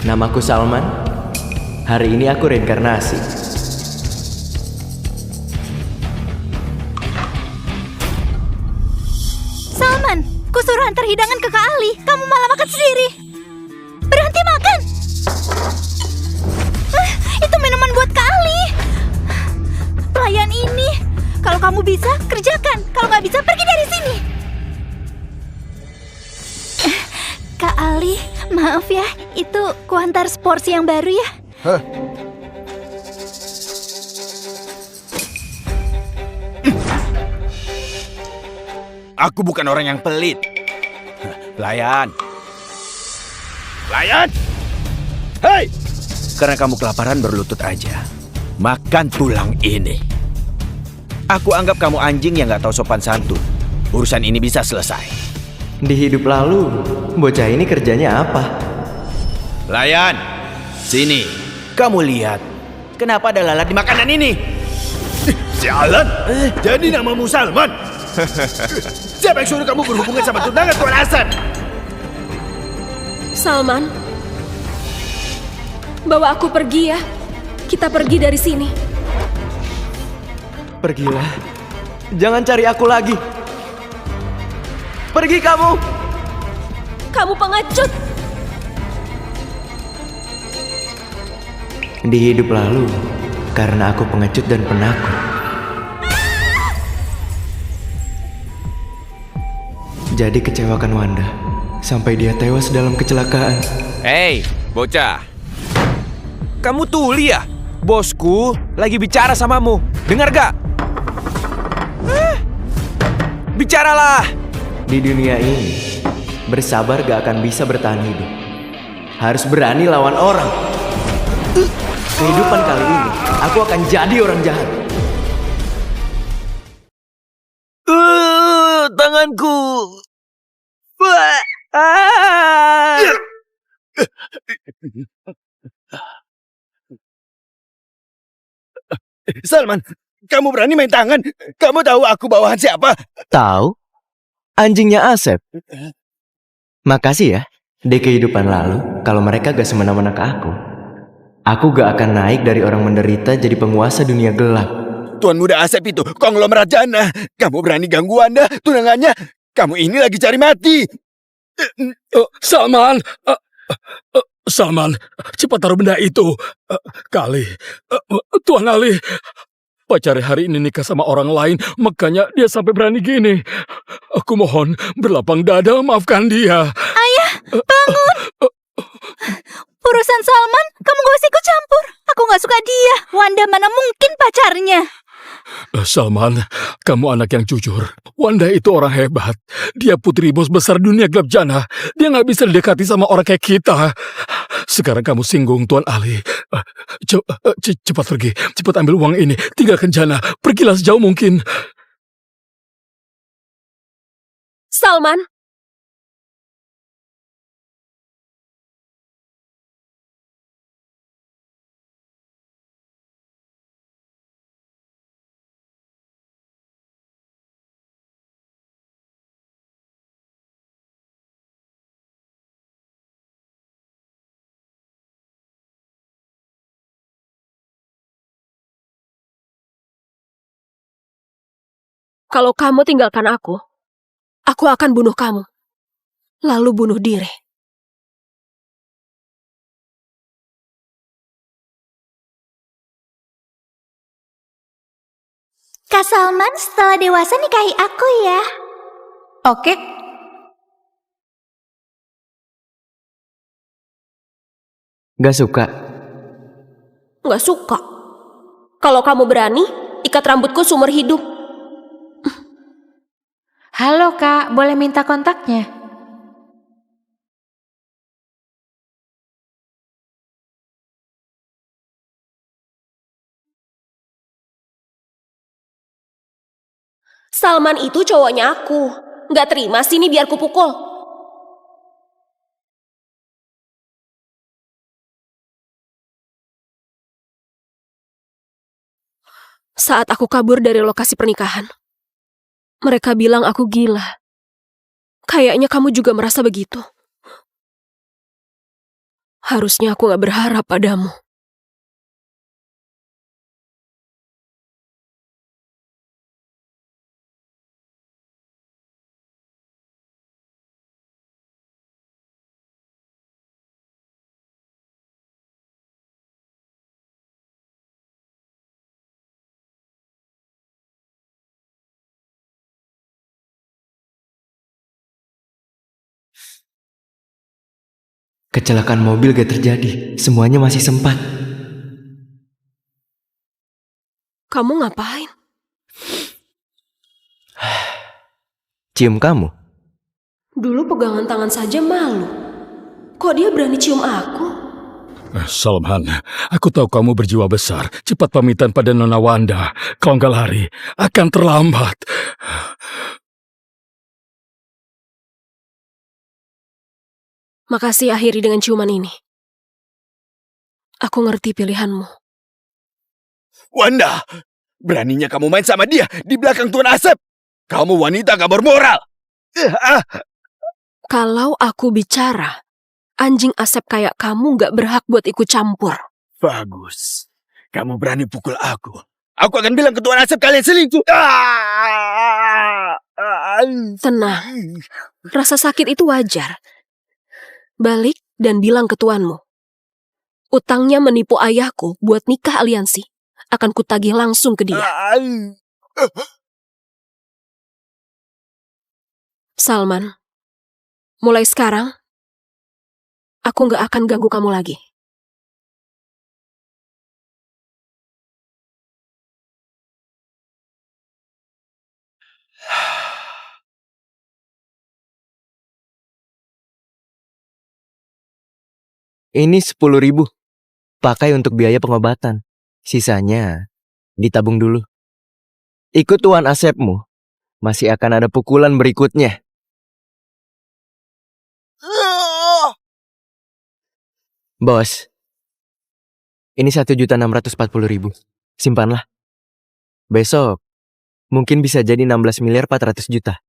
Namaku Salman. Hari ini aku reinkarnasi. Salman, kusuruh antar hidangan ke Kak Ali. Kamu malah makan sendiri. Berhenti makan. Itu minuman buat Kak Ali. Pelayan ini, kalau kamu bisa, kerjakan. Kalau nggak bisa, pergi dari sini. Kak Ali, maaf ya, itu kuantar porsi yang baru ya. Hah? Aku bukan orang yang pelit. Pelayan. Pelayan! Hei! Karena kamu kelaparan berlutut aja. Makan tulang ini. Aku anggap kamu anjing yang gak tahu sopan santun. Urusan ini bisa selesai. Di hidup lalu, bocah ini kerjanya apa? Pelayan, sini. Kamu lihat. Kenapa ada lalat di makanan ini? Sialan! Jadi namamu Salman? Siapa yang suruh kamu berhubungan sama tunangan Tuan Hasan? Salman, bawa aku pergi ya. Kita pergi dari sini. Pergilah. Jangan cari aku lagi. Pergi kamu. Kamu pengecut. Di hidup lalu, karena aku pengecut dan penakut. Jadi kecewakan Wanda, sampai dia tewas dalam kecelakaan. Hei, bocah. Kamu tuli ya? Bosku lagi bicara samamu. Dengar gak? Bicaralah. Di dunia ini, bersabar gak akan bisa bertahan hidup. Harus berani lawan orang. Kehidupan kali ini, aku akan jadi orang jahat. Tanganku. Salman, kamu berani main tangan? Kamu tahu aku bawahan siapa? Tahu? Anjingnya Asep. Makasih ya. Di kehidupan lalu, kalau mereka gak semena-mena ke aku gak akan naik dari orang menderita jadi penguasa dunia gelap. Tuan muda Asep itu konglomerat jana. Kamu berani ganggu Anda, tunangannya. Kamu ini lagi cari mati. Salman, Salman, cepat taruh benda itu. Kali, Tuan Ali, pacarnya hari ini nikah sama orang lain, makanya dia sampai berani gini. Aku mohon, berlapang dada, maafkan dia. Ayah, bangun. Urusan Salman, kamu gak usah ikut campur. Aku gak suka dia. Wanda mana mungkin pacarnya. Salman, kamu anak yang jujur. Wanda itu orang hebat. Dia putri bos besar dunia gelap jana. Dia gak bisa didekati sama orang kayak kita. Sekarang kamu singgung Tuan Ali. Cepat pergi. Cepat ambil uang ini. Tinggalkan jana. Pergilah sejauh mungkin. Salman, kalau kamu tinggalkan aku akan bunuh kamu. Lalu bunuh diri. Kak Salman setelah dewasa nikahi aku ya. Oke. Gak suka. Nggak suka. Kalau kamu berani, ikat rambutku seumur hidup. Halo Kak, boleh minta kontaknya? Salman itu cowoknya aku. Nggak terima sini biar kupukul. Saat aku kabur dari lokasi pernikahan, mereka bilang aku gila. Kayaknya kamu juga merasa begitu. Harusnya aku gak berharap padamu. Kecelakaan mobil gak terjadi. Semuanya masih sempat. Kamu ngapain? Cium kamu. Dulu pegangan tangan saja malu. Kok dia berani cium aku? Salman, aku tahu kamu berjiwa besar. Cepat pamitan pada Nona Wanda. Kalau nggak lari, akan terlambat. Makasih akhiri dengan ciuman ini. Aku ngerti pilihanmu. Wanda, beraninya kamu main sama dia di belakang Tuan Asep. Kamu wanita gak bermoral. Kalau aku bicara, anjing Asep kayak kamu gak berhak buat ikut campur. Bagus. Kamu berani pukul aku. Aku akan bilang ke Tuan Asep kalian selingkuh. Tenang, rasa sakit itu wajar. Balik dan bilang ke tuanmu. Utangnya menipu ayahku buat nikah aliansi. Akan kutagih langsung ke dia. Salman, mulai sekarang, aku gak akan ganggu kamu lagi. Ini 10.000. Pakai untuk biaya pengobatan. Sisanya ditabung dulu. Ikut Tuan Asepmu. Masih akan ada pukulan berikutnya. Bos, ini 1.640.000. Simpanlah. Besok, mungkin bisa jadi 16.400.000.000.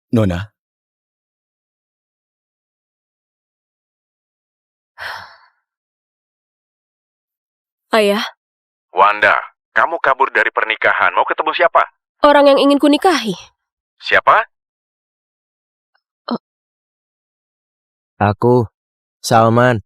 Nona, Ayah, Wanda, kamu kabur dari pernikahan. Mau ketemu siapa? orang yang ingin kunikahi. Siapa? Aku, Salman.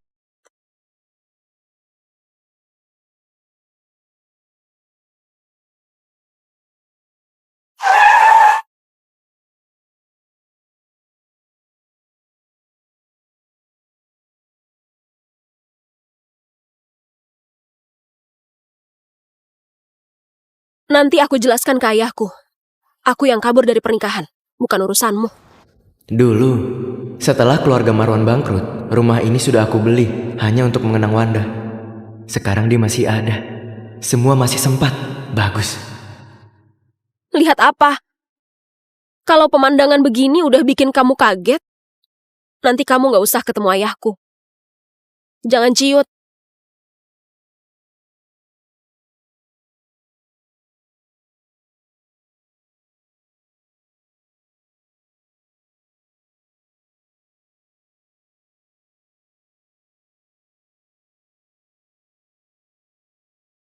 Nanti aku jelaskan ke ayahku. Aku yang kabur dari pernikahan, bukan urusanmu. Dulu, setelah keluarga Marwan bangkrut, rumah ini sudah aku beli hanya untuk mengenang Wanda. Sekarang dia masih ada. Semua masih sempat. Bagus. Lihat apa? Kalau pemandangan begini udah bikin kamu kaget, nanti kamu gak usah ketemu ayahku. Jangan ciut.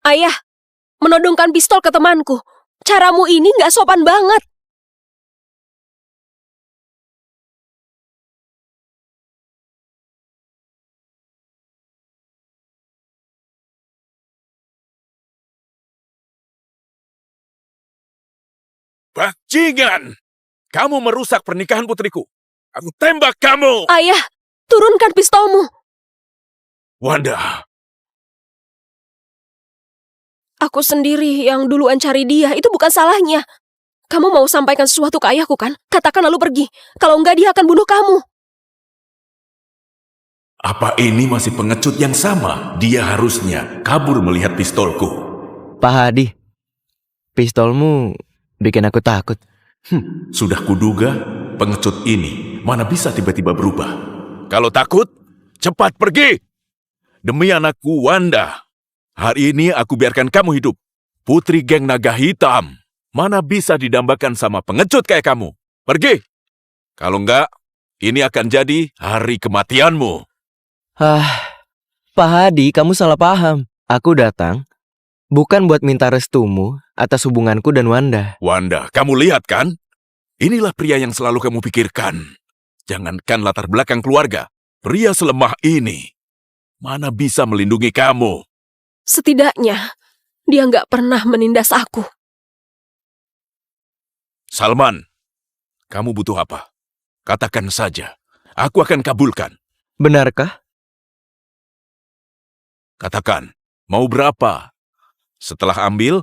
Ayah, menodongkan pistol ke temanku. Caramu ini gak sopan banget. bajingan! Kamu merusak pernikahan putriku. Aku tembak kamu! Ayah, turunkan pistolmu. Wanda, Aku sendiri yang duluan cari dia, itu bukan salahnya. Kamu mau sampaikan sesuatu ke ayahku kan? Katakan lalu pergi. Kalau enggak dia akan bunuh kamu. Apa ini masih pengecut yang sama? Dia harusnya kabur melihat pistolku. Pak Hadi, pistolmu bikin aku takut. Sudah kuduga, pengecut ini mana bisa tiba-tiba berubah. kalau takut, cepat pergi! Demi anakku Wanda, Hari ini aku biarkan kamu hidup. Putri geng naga hitam. Mana bisa didambakan sama pengecut kayak kamu. Pergi. Kalau enggak, ini akan jadi hari kematianmu. Pak Hadi, kamu salah paham. Aku datang bukan buat minta restumu atas hubunganku dan Wanda. Wanda, kamu lihat kan? Inilah pria yang selalu kamu pikirkan. Jangankan latar belakang keluarga, pria selemah ini mana bisa melindungi kamu? Setidaknya, dia nggak pernah menindas aku. Salman, kamu butuh apa? Katakan saja, aku akan kabulkan. Benarkah? Katakan, mau berapa? Setelah ambil,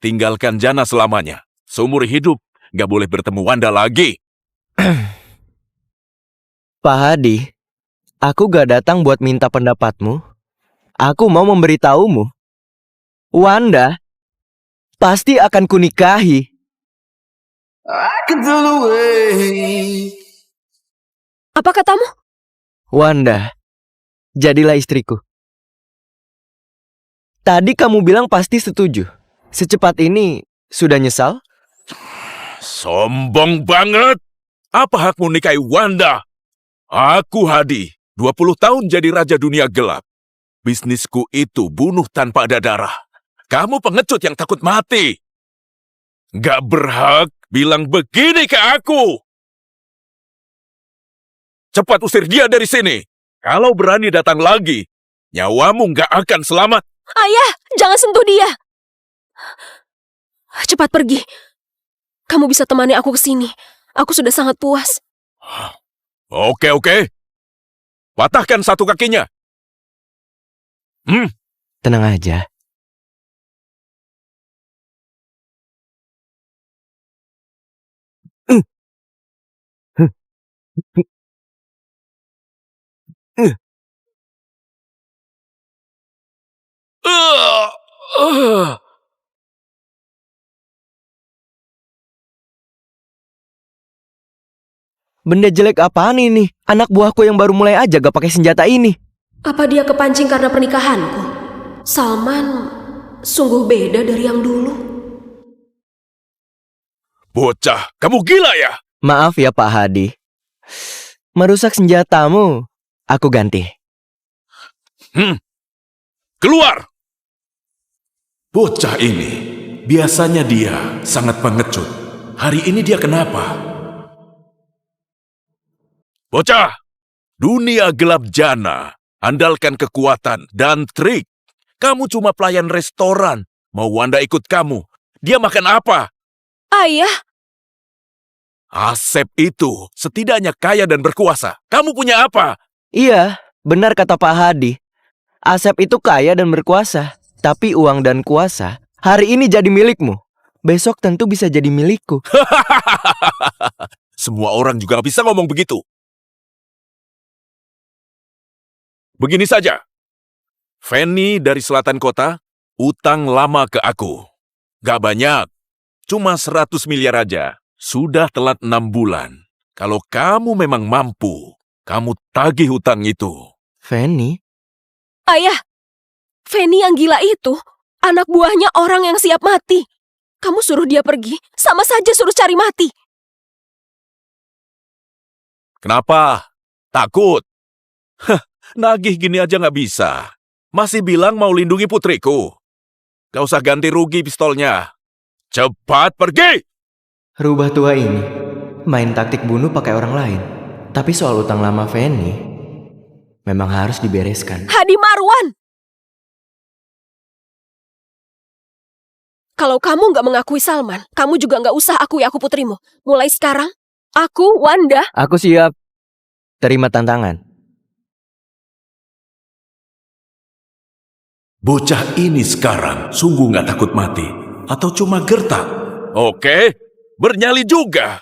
tinggalkan Jana selamanya. Seumur hidup, gak boleh bertemu Wanda lagi. Pak Hadi, aku gak datang buat minta pendapatmu. Aku mau memberitahumu. Wanda pasti akan kunikahi. Apa katamu? Wanda, jadilah istriku. Tadi kamu bilang pasti setuju. Secepat ini sudah nyesal? Sombong banget. Apa hakmu nikahi Wanda? Aku Hadi, 20 tahun jadi raja dunia gelap. Bisnisku itu bunuh tanpa ada darah. Kamu pengecut yang takut mati. Gak berhak bilang begini ke aku. Cepat usir dia dari sini. Kalau berani datang lagi, nyawamu gak akan selamat. Ayah, jangan sentuh dia. Cepat pergi. Kamu bisa temani aku ke sini. Aku sudah sangat puas. Oke. Patahkan satu kakinya. Tenang aja. Benda jelek apaan ini? Anak buahku yang baru mulai aja gak pakai senjata ini. Apa dia kepancing karena pernikahanku? Salman sungguh beda dari yang dulu. Bocah, kamu gila ya? Maaf ya Pak Hadi. Merusak senjatamu, aku ganti. Keluar! Bocah ini, biasanya dia sangat pengecut. Hari ini dia kenapa? Bocah, dunia gelap Jana, andalkan kekuatan dan trik. Kamu cuma pelayan restoran. Mau Wanda ikut kamu, dia makan apa? Ayah, Asep itu setidaknya kaya dan berkuasa. Kamu punya apa? Iya, benar kata Pak Hadi. Asep itu kaya dan berkuasa. Tapi uang dan kuasa hari ini jadi milikmu. Besok tentu bisa jadi milikku. Semua orang juga bisa ngomong begitu. Begini saja. Fanny dari selatan kota, utang lama ke aku. Gak banyak, cuma 100 miliar aja. Sudah telat 6 bulan. Kalau kamu memang mampu, kamu tagih hutang itu. Fanny? ayah. Fanny yang gila itu, anak buahnya orang yang siap mati. Kamu suruh dia pergi, sama saja suruh cari mati. Kenapa? Takut? Hah, nagih gini aja nggak bisa. Masih bilang mau lindungi putriku. Gak usah ganti rugi pistolnya. Cepat pergi! Rubah tua ini main taktik bunuh pakai orang lain. Tapi soal utang lama Fanny memang harus dibereskan. Hadi Marwan! Kalau kamu nggak mengakui Salman, kamu juga nggak usah akui aku putrimu. Mulai sekarang, aku, Wanda, Aku siap. Terima tantangan. Bocah ini sekarang sungguh nggak takut mati. Atau cuma gertak? Oke, bernyali juga.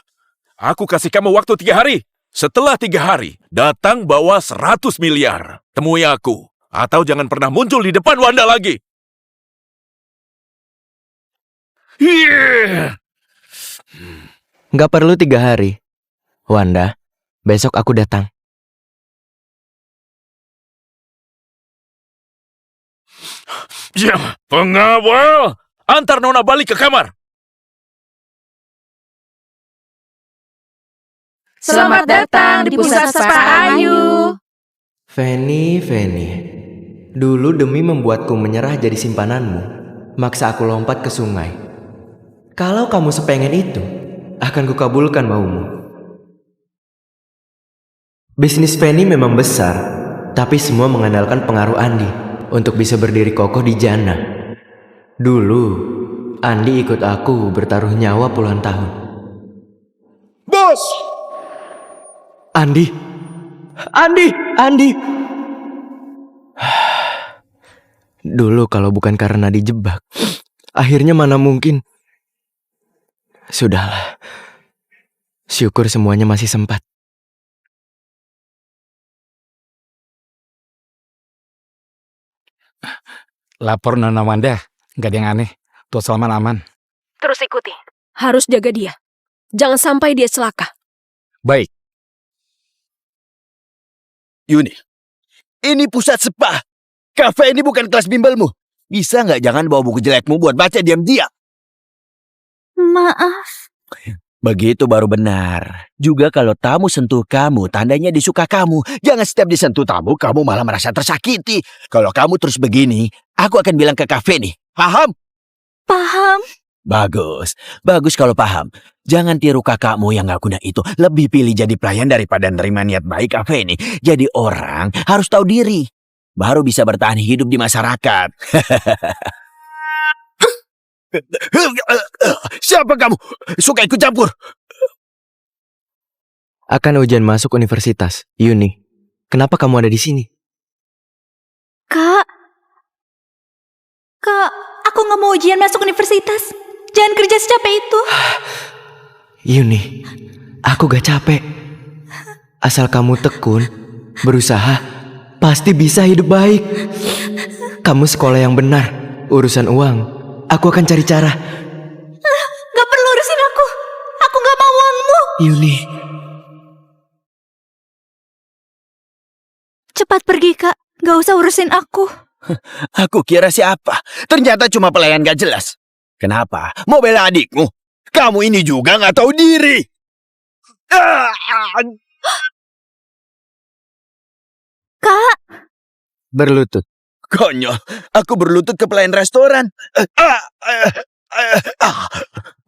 Aku kasih kamu waktu 3 hari. Setelah 3 hari, datang bawa 100 miliar. Temui aku. Atau jangan pernah muncul di depan Wanda lagi. Nggak perlu 3 hari. Wanda, besok aku datang. Ya, pengawal! Antar Nona balik ke kamar. Selamat datang di pusat spa Ayu. Feni, dulu demi membuatku menyerah jadi simpananmu, maksa aku lompat ke sungai. Kalau kamu sepengen itu, akan kukabulkan maumu. Bisnis Feni memang besar, tapi semua mengandalkan pengaruh Andi untuk bisa berdiri kokoh di Jana. Dulu, Andi ikut aku bertaruh nyawa puluhan tahun. Bos! Andi! Dulu kalau bukan karena dijebak, akhirnya mana mungkin. Sudahlah. Syukur semuanya masih sempat. Lapor Nona Wanda, nggak ada yang aneh. Tuan Salman aman. Terus ikuti. Harus jaga dia. Jangan sampai dia celaka. Baik. Yuni, ini pusat spa. Kafe ini bukan kelas bimbelmu. Bisa nggak jangan bawa buku jelekmu buat baca diam-diam? Maaf. Begitu baru benar. Juga kalau tamu sentuh kamu, tandanya disuka kamu. Jangan setiap disentuh tamu, kamu malah merasa tersakiti. Kalau kamu terus begini, aku akan bilang ke kafe nih. Paham? Paham. Bagus. Bagus kalau paham. Jangan tiru kakakmu yang gak guna itu. Lebih pilih jadi pelayan daripada nerima niat baik kafe ini. Jadi orang harus tahu diri. Baru bisa bertahan hidup di masyarakat. Siapa kamu? Suka ikut campur? Akan ujian masuk universitas, Yuni. Kenapa kamu ada di sini? Kak, aku nggak mau ujian masuk universitas. Jangan kerja secapek itu. Yuni, aku gak capek. Asal kamu tekun, berusaha, pasti bisa hidup baik. Kamu sekolah yang benar. Urusan uang, aku akan cari cara. Gak perlu urusin aku. Aku gak mau uangmu. Yuni, Cepat pergi, Kak. Gak usah urusin aku. Aku kira siapa? Ternyata cuma pelayan gak jelas. Kenapa? Mau bela adikmu? Kamu ini juga gak tahu diri. Kak, berlutut. Konyol, aku berlutut ke pelayan restoran.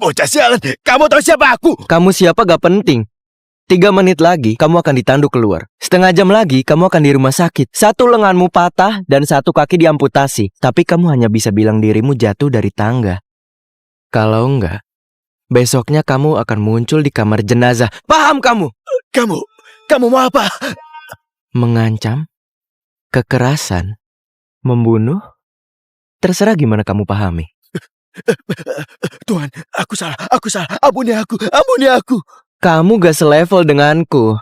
Bocah sialan, kamu tahu siapa aku? Kamu siapa gak penting. 3 menit lagi, kamu akan ditanduk keluar. Setengah jam lagi, kamu akan di rumah sakit. 1 lenganmu patah dan 1 kaki diamputasi. Tapi kamu hanya bisa bilang dirimu jatuh dari tangga. Kalau enggak, besoknya kamu akan muncul di kamar jenazah. Paham kamu? Kamu mau apa? Mengancam, kekerasan, membunuh. Terserah gimana kamu pahami. Tuhan, aku salah. Ampuni aku. Kamu gak selevel denganku.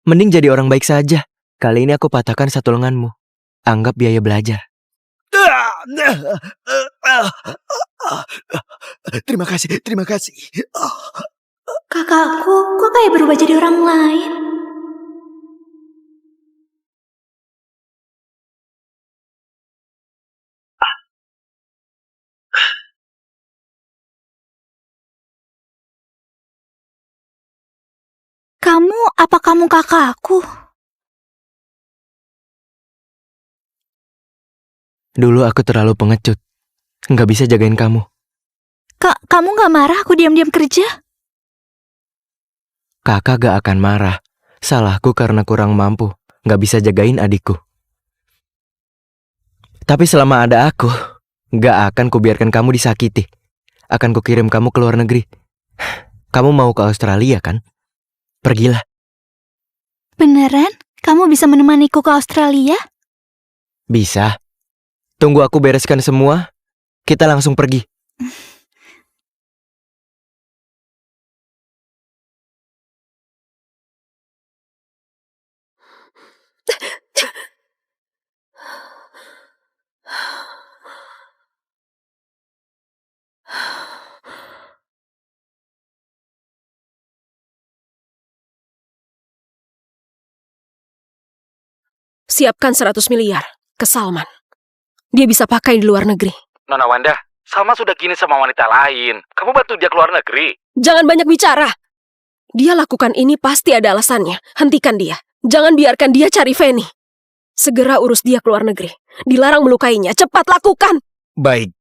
Mending jadi orang baik saja. Kali ini aku patahkan 1 lenganmu. Anggap biaya belajar. Terima kasih. kakakku kok kayak berubah jadi orang lain? Apa kamu kakakku? Dulu aku terlalu pengecut. Gak bisa jagain kamu. Kak, kamu gak marah aku diam-diam kerja? Kakak gak akan marah. Salahku karena kurang mampu. Gak bisa jagain adikku. Tapi selama ada aku, gak akan kubiarkan kamu disakiti. Akan kukirim kamu ke luar negeri. Kamu mau ke Australia kan? Pergilah. Beneran? Kamu bisa menemaniku ke Australia? Bisa. Tunggu aku bereskan semua. Kita langsung pergi. Siapkan 100 miliar ke Salman. dia bisa pakai di luar negeri. Nona Wanda, Salman sudah kini sama wanita lain. Kamu bantu dia keluar negeri. Jangan banyak bicara. Dia lakukan ini pasti ada alasannya. Hentikan dia. Jangan biarkan dia cari Feni. Segera urus dia keluar negeri. Dilarang melukainya. Cepat lakukan. Baik.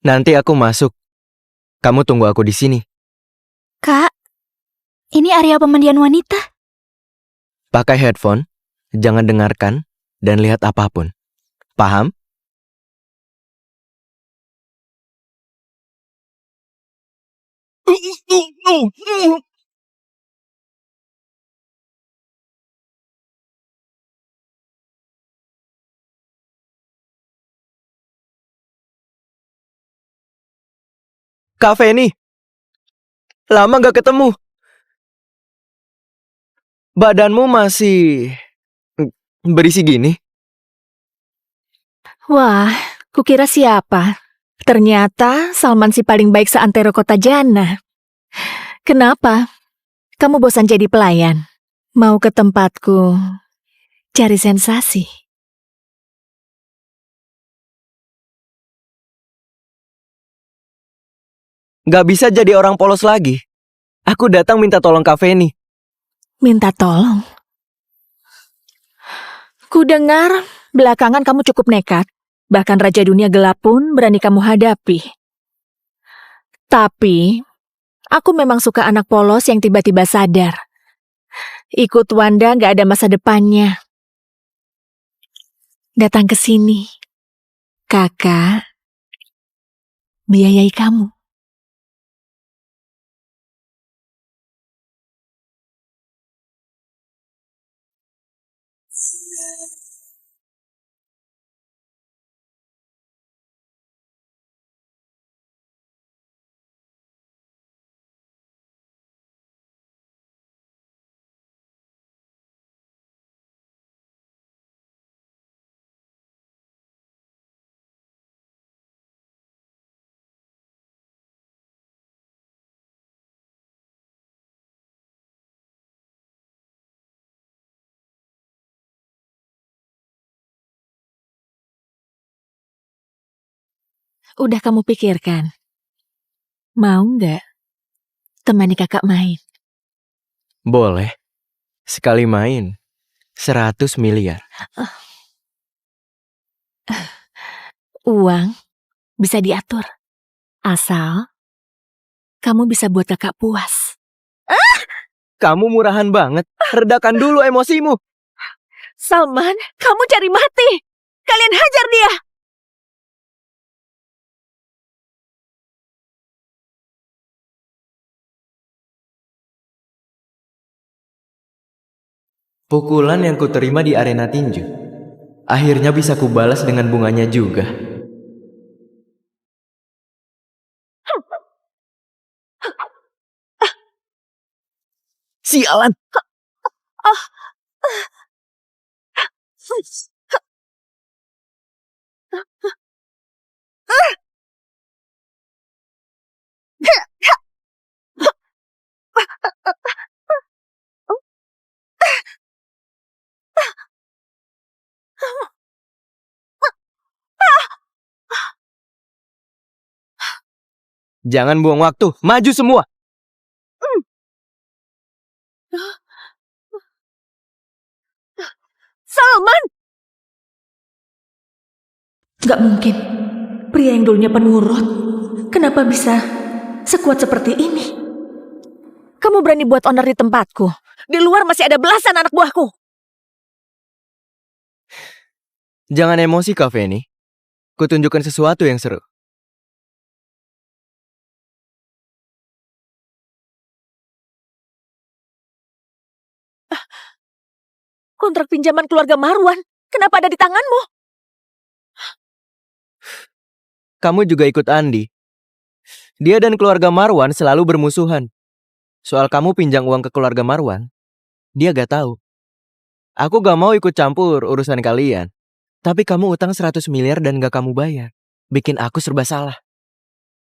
Nanti aku masuk. Kamu tunggu aku di sini. Kak, ini area pemandian wanita. Pakai headphone, jangan dengarkan, dan lihat apapun. Paham? Kak Feni, lama gak ketemu. Badanmu masih berisi gini. Wah, kukira siapa? Ternyata Salman si paling baik seantero kota Jannah. Kenapa? Kamu bosan jadi pelayan? Mau ke tempatku cari sensasi? Gak bisa jadi orang polos lagi. Aku datang minta tolong Kak Feni. Minta tolong. Ku dengar belakangan kamu cukup nekat. Bahkan Raja Dunia Gelap pun berani kamu hadapi. Tapi, aku memang suka anak polos yang tiba-tiba sadar. Ikut Wanda gak ada masa depannya. Datang ke sini. Kakak, biayai kamu. Udah kamu pikirkan? Mau nggak temani kakak main? Boleh. Sekali main, 100 miliar. Uang bisa diatur. Asal kamu bisa buat kakak puas. Kamu murahan banget. Redakan dulu emosimu. Salman, kamu cari mati. Kalian hajar dia. Pukulan yang kuterima di arena tinju. Akhirnya bisa kubalas dengan bunganya juga. Sialan. Jangan buang waktu. Maju semua. Salman! Gak mungkin. Pria yang dulunya penurut. Kenapa bisa sekuat seperti ini? Kamu berani buat onar di tempatku. Di luar masih ada belasan anak buahku. Jangan emosi, Kak Feni. Kutunjukkan sesuatu yang seru. Kontrak pinjaman keluarga Marwan. Kenapa ada di tanganmu? Kamu juga ikut Andi. Dia dan keluarga Marwan selalu bermusuhan. Soal kamu pinjam uang ke keluarga Marwan, dia gak tahu. Aku gak mau ikut campur urusan kalian. Tapi kamu utang 100 miliar dan gak kamu bayar. Bikin aku serba salah.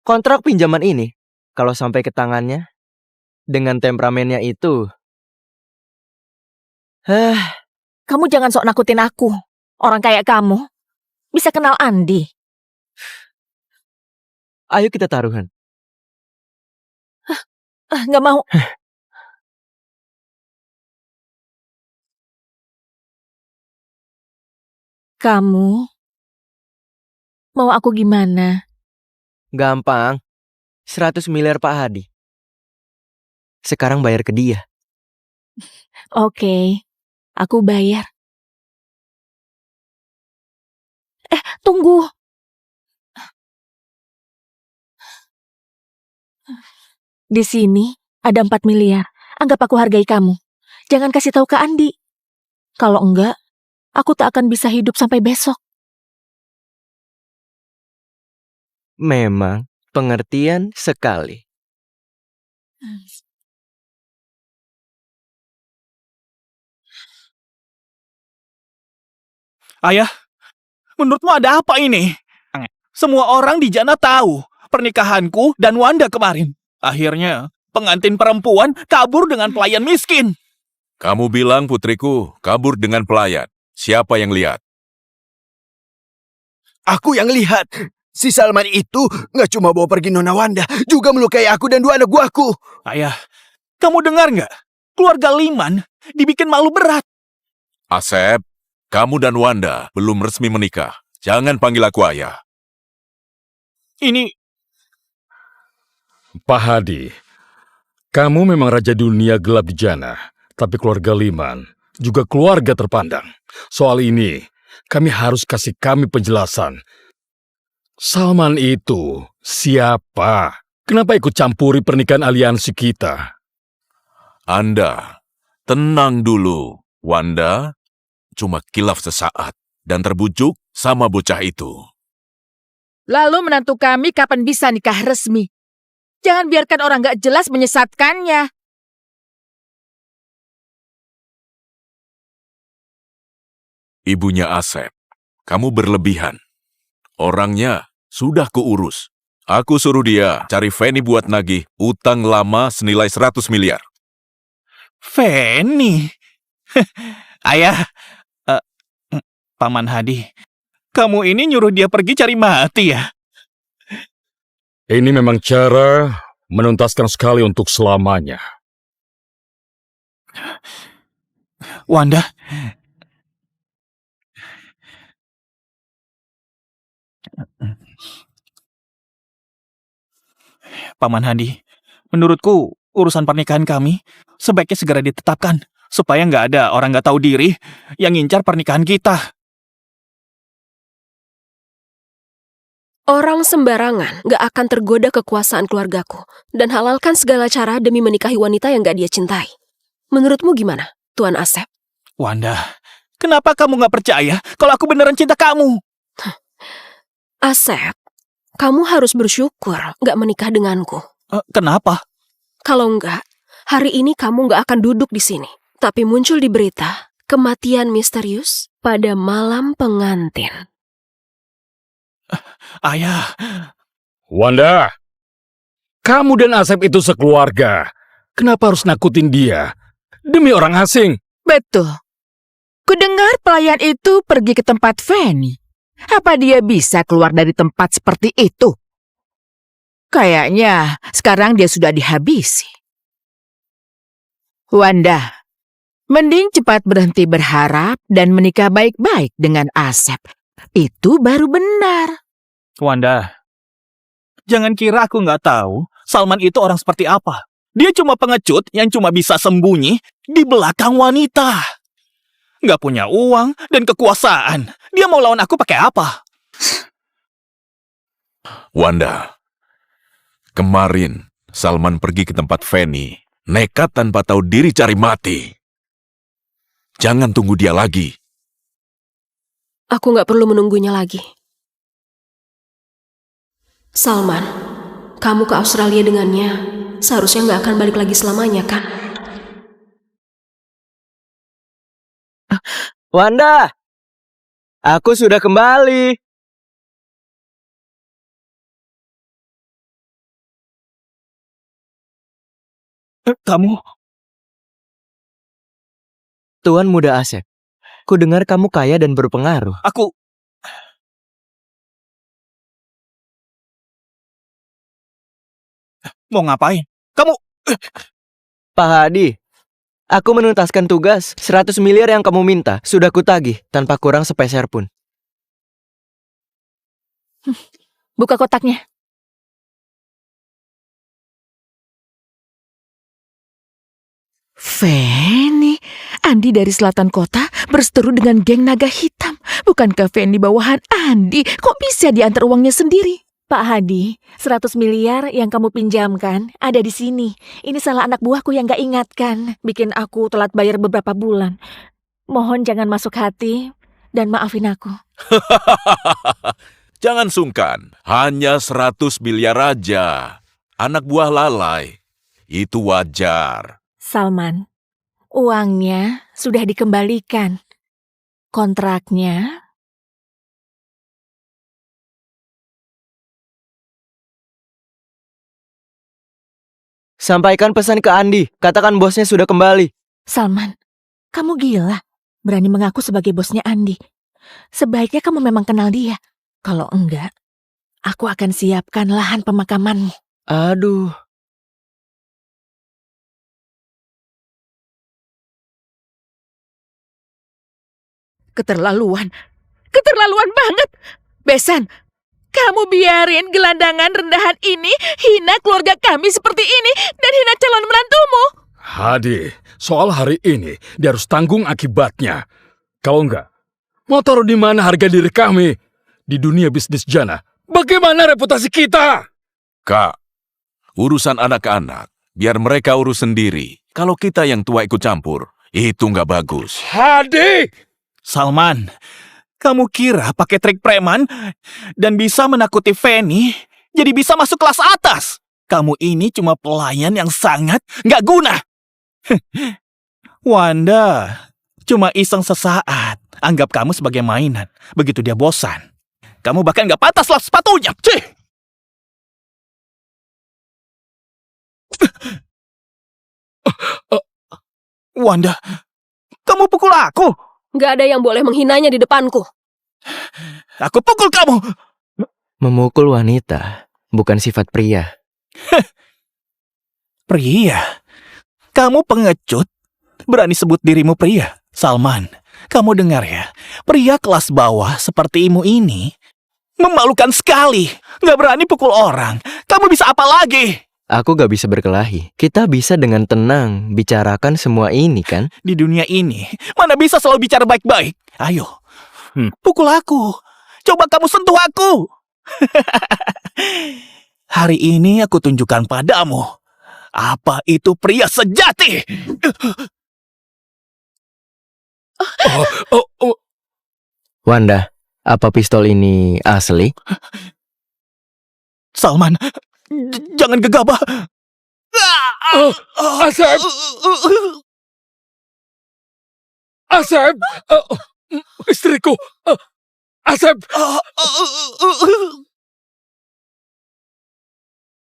Kontrak pinjaman ini, kalau sampai ke tangannya, Dengan temperamennya itu. Kamu jangan sok nakutin aku. Orang kayak kamu bisa kenal Andi. Ayo kita taruhan. Nggak mau. Kamu mau aku gimana? Gampang. 100 miliar Pak Hadi. Sekarang bayar ke dia. Oke, aku bayar. Tunggu. Di sini ada 4 miliar. Anggap aku hargai kamu. Jangan kasih tahu ke Andi. Kalau enggak, aku tak akan bisa hidup sampai besok. Memang pengertian sekali. Ayah, menurutmu ada apa ini? Semua orang di Jana tahu pernikahanku dan Wanda kemarin. Akhirnya, pengantin perempuan kabur dengan pelayan miskin. Kamu bilang putriku kabur dengan pelayan. Siapa yang lihat? Aku yang lihat. Si Salman itu nggak cuma bawa pergi Nona Wanda, juga melukai aku dan 2 anak buahku. Ayah, kamu dengar nggak? Keluarga Liman dibikin malu berat. Asep, kamu dan Wanda belum resmi menikah. Jangan panggil aku ayah. Ini Pak Hadi, kamu memang raja dunia gelap di Jana, tapi keluarga Liman juga keluarga terpandang. Soal ini, kami harus kasih penjelasan. Salman itu siapa? Kenapa ikut campuri pernikahan aliansi kita? Anda, tenang dulu. Wanda cuma kilaf sesaat dan terbujuk sama bocah itu. Lalu menantu kami kapan bisa nikah resmi? Jangan biarkan orang gak jelas menyesatkannya. Ibunya Asep, kamu berlebihan. Orangnya sudah kuurus. Aku suruh dia cari Feni buat nagih utang lama senilai 100 miliar. Feni. Ayah, Paman Hadi, kamu ini nyuruh dia pergi cari mati ya? Ini memang cara menuntaskan sekali untuk selamanya. Wanda, Paman Hadi, menurutku urusan pernikahan kami sebaiknya segera ditetapkan supaya nggak ada orang nggak tahu diri yang ngincar pernikahan kita. Orang sembarangan gak akan tergoda kekuasaan keluargaku dan halalkan segala cara demi menikahi wanita yang gak dia cintai. Menurutmu gimana, Tuan Asep? Wanda, kenapa kamu nggak percaya kalau aku beneran cinta kamu? Asep, kamu harus bersyukur gak menikah denganku. Kenapa? Kalau enggak, hari ini kamu gak akan duduk di sini. Tapi muncul di berita kematian misterius pada malam pengantin. Ayah, Wanda, kamu dan Asep itu sekeluarga. Kenapa harus nakutin dia? Demi orang asing. Betul. Kudengar pelayan itu pergi ke tempat Feni. Apa dia bisa keluar dari tempat seperti itu? Kayaknya sekarang dia sudah dihabisi. Wanda, mending cepat berhenti berharap dan menikah baik-baik dengan Asep. Itu baru benar. Wanda, jangan kira aku nggak tahu Salman itu orang seperti apa. Dia cuma pengecut yang cuma bisa sembunyi di belakang wanita. Nggak punya uang dan kekuasaan. Dia mau lawan aku pakai apa? Wanda, kemarin Salman pergi ke tempat Feni, nekat tanpa tahu diri cari mati. Jangan tunggu dia lagi. Aku gak perlu menunggunya lagi. Salman, kamu ke Australia dengannya. Seharusnya gak akan balik lagi selamanya, kan? Wanda, aku sudah kembali. Kamu... Tuan Muda Asep, ku dengar kamu kaya dan berpengaruh. Aku... Mau ngapain? Kamu... Pak Hadi, aku menuntaskan tugas. 100 miliar yang kamu minta sudah kutagih tanpa kurang sepeser pun. Buka kotaknya. Feni, Andi dari selatan kota berseteru dengan geng naga hitam. Bukankah Feni bawahan Andi? Kok bisa diantar uangnya sendiri? Pak Hadi, 100 miliar yang kamu pinjamkan ada di sini. Ini salah anak buahku yang gak ingatkan. Bikin aku telat bayar beberapa bulan. Mohon jangan masuk hati dan maafin aku. Jangan sungkan, hanya 100 miliar aja. Anak buah lalai, itu wajar. Salman, uangnya sudah dikembalikan. Kontraknya Sampaikan pesan ke Andi, katakan bosnya sudah kembali. Salman, kamu gila. Berani mengaku sebagai bosnya Andi. Sebaiknya kamu memang kenal dia. Kalau enggak, aku akan siapkan lahan pemakamanmu. Aduh, Keterlaluan. Keterlaluan banget. Besan, kamu biarin gelandangan rendahan ini hina keluarga kami seperti ini dan hina calon menantumu. Hadi, soal hari ini dia harus tanggung akibatnya. Kalau enggak, mau taruh di mana harga diri kami di dunia bisnis jana? Bagaimana reputasi kita? Kak, urusan anak-anak, biar mereka urus sendiri. Kalau kita yang tua ikut campur, itu nggak bagus. Hadi! Salman, kamu kira pakai trik preman dan bisa menakuti Feni, jadi bisa masuk kelas atas? Kamu ini cuma pelayan yang sangat nggak guna. Wanda, cuma iseng sesaat. Anggap kamu sebagai mainan. Begitu dia bosan, kamu bahkan nggak pantas lap sepatunya. Cih! Wanda, kamu pukul aku. Gak ada yang boleh menghinanya di depanku. Aku pukul kamu. memukul wanita bukan sifat pria. Pria? Kamu pengecut? Berani sebut dirimu pria? Salman, kamu dengar ya. Pria kelas bawah sepertimu ini memalukan sekali. Gak berani pukul orang. Kamu bisa apa lagi? Aku gak bisa berkelahi. Kita bisa dengan tenang bicarakan semua ini kan? Di dunia ini, mana bisa selalu bicara baik-baik? Ayo, pukul aku. Coba kamu sentuh aku. Hari ini aku tunjukkan padamu. Apa itu pria sejati? Wanda, apa pistol ini asli? Salman, jangan gegabah. Asep! Asep! Istriku! Asep!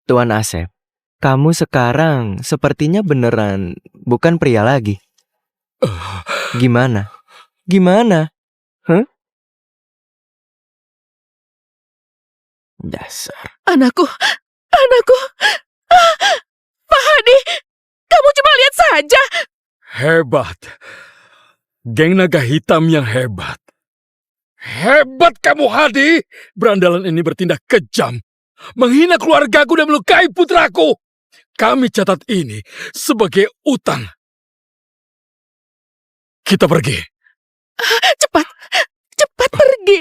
Tuan Asep, kamu sekarang sepertinya beneran bukan pria lagi. Gimana? Gimana? Dasar. Anakku. Pak Hadi, kamu cuma lihat saja. Hebat. Geng naga hitam yang hebat. Hebat kamu, Hadi. Berandalan ini bertindak kejam. Menghina keluargaku dan melukai putraku. Kami catat ini sebagai utang. Kita pergi. Cepat pergi.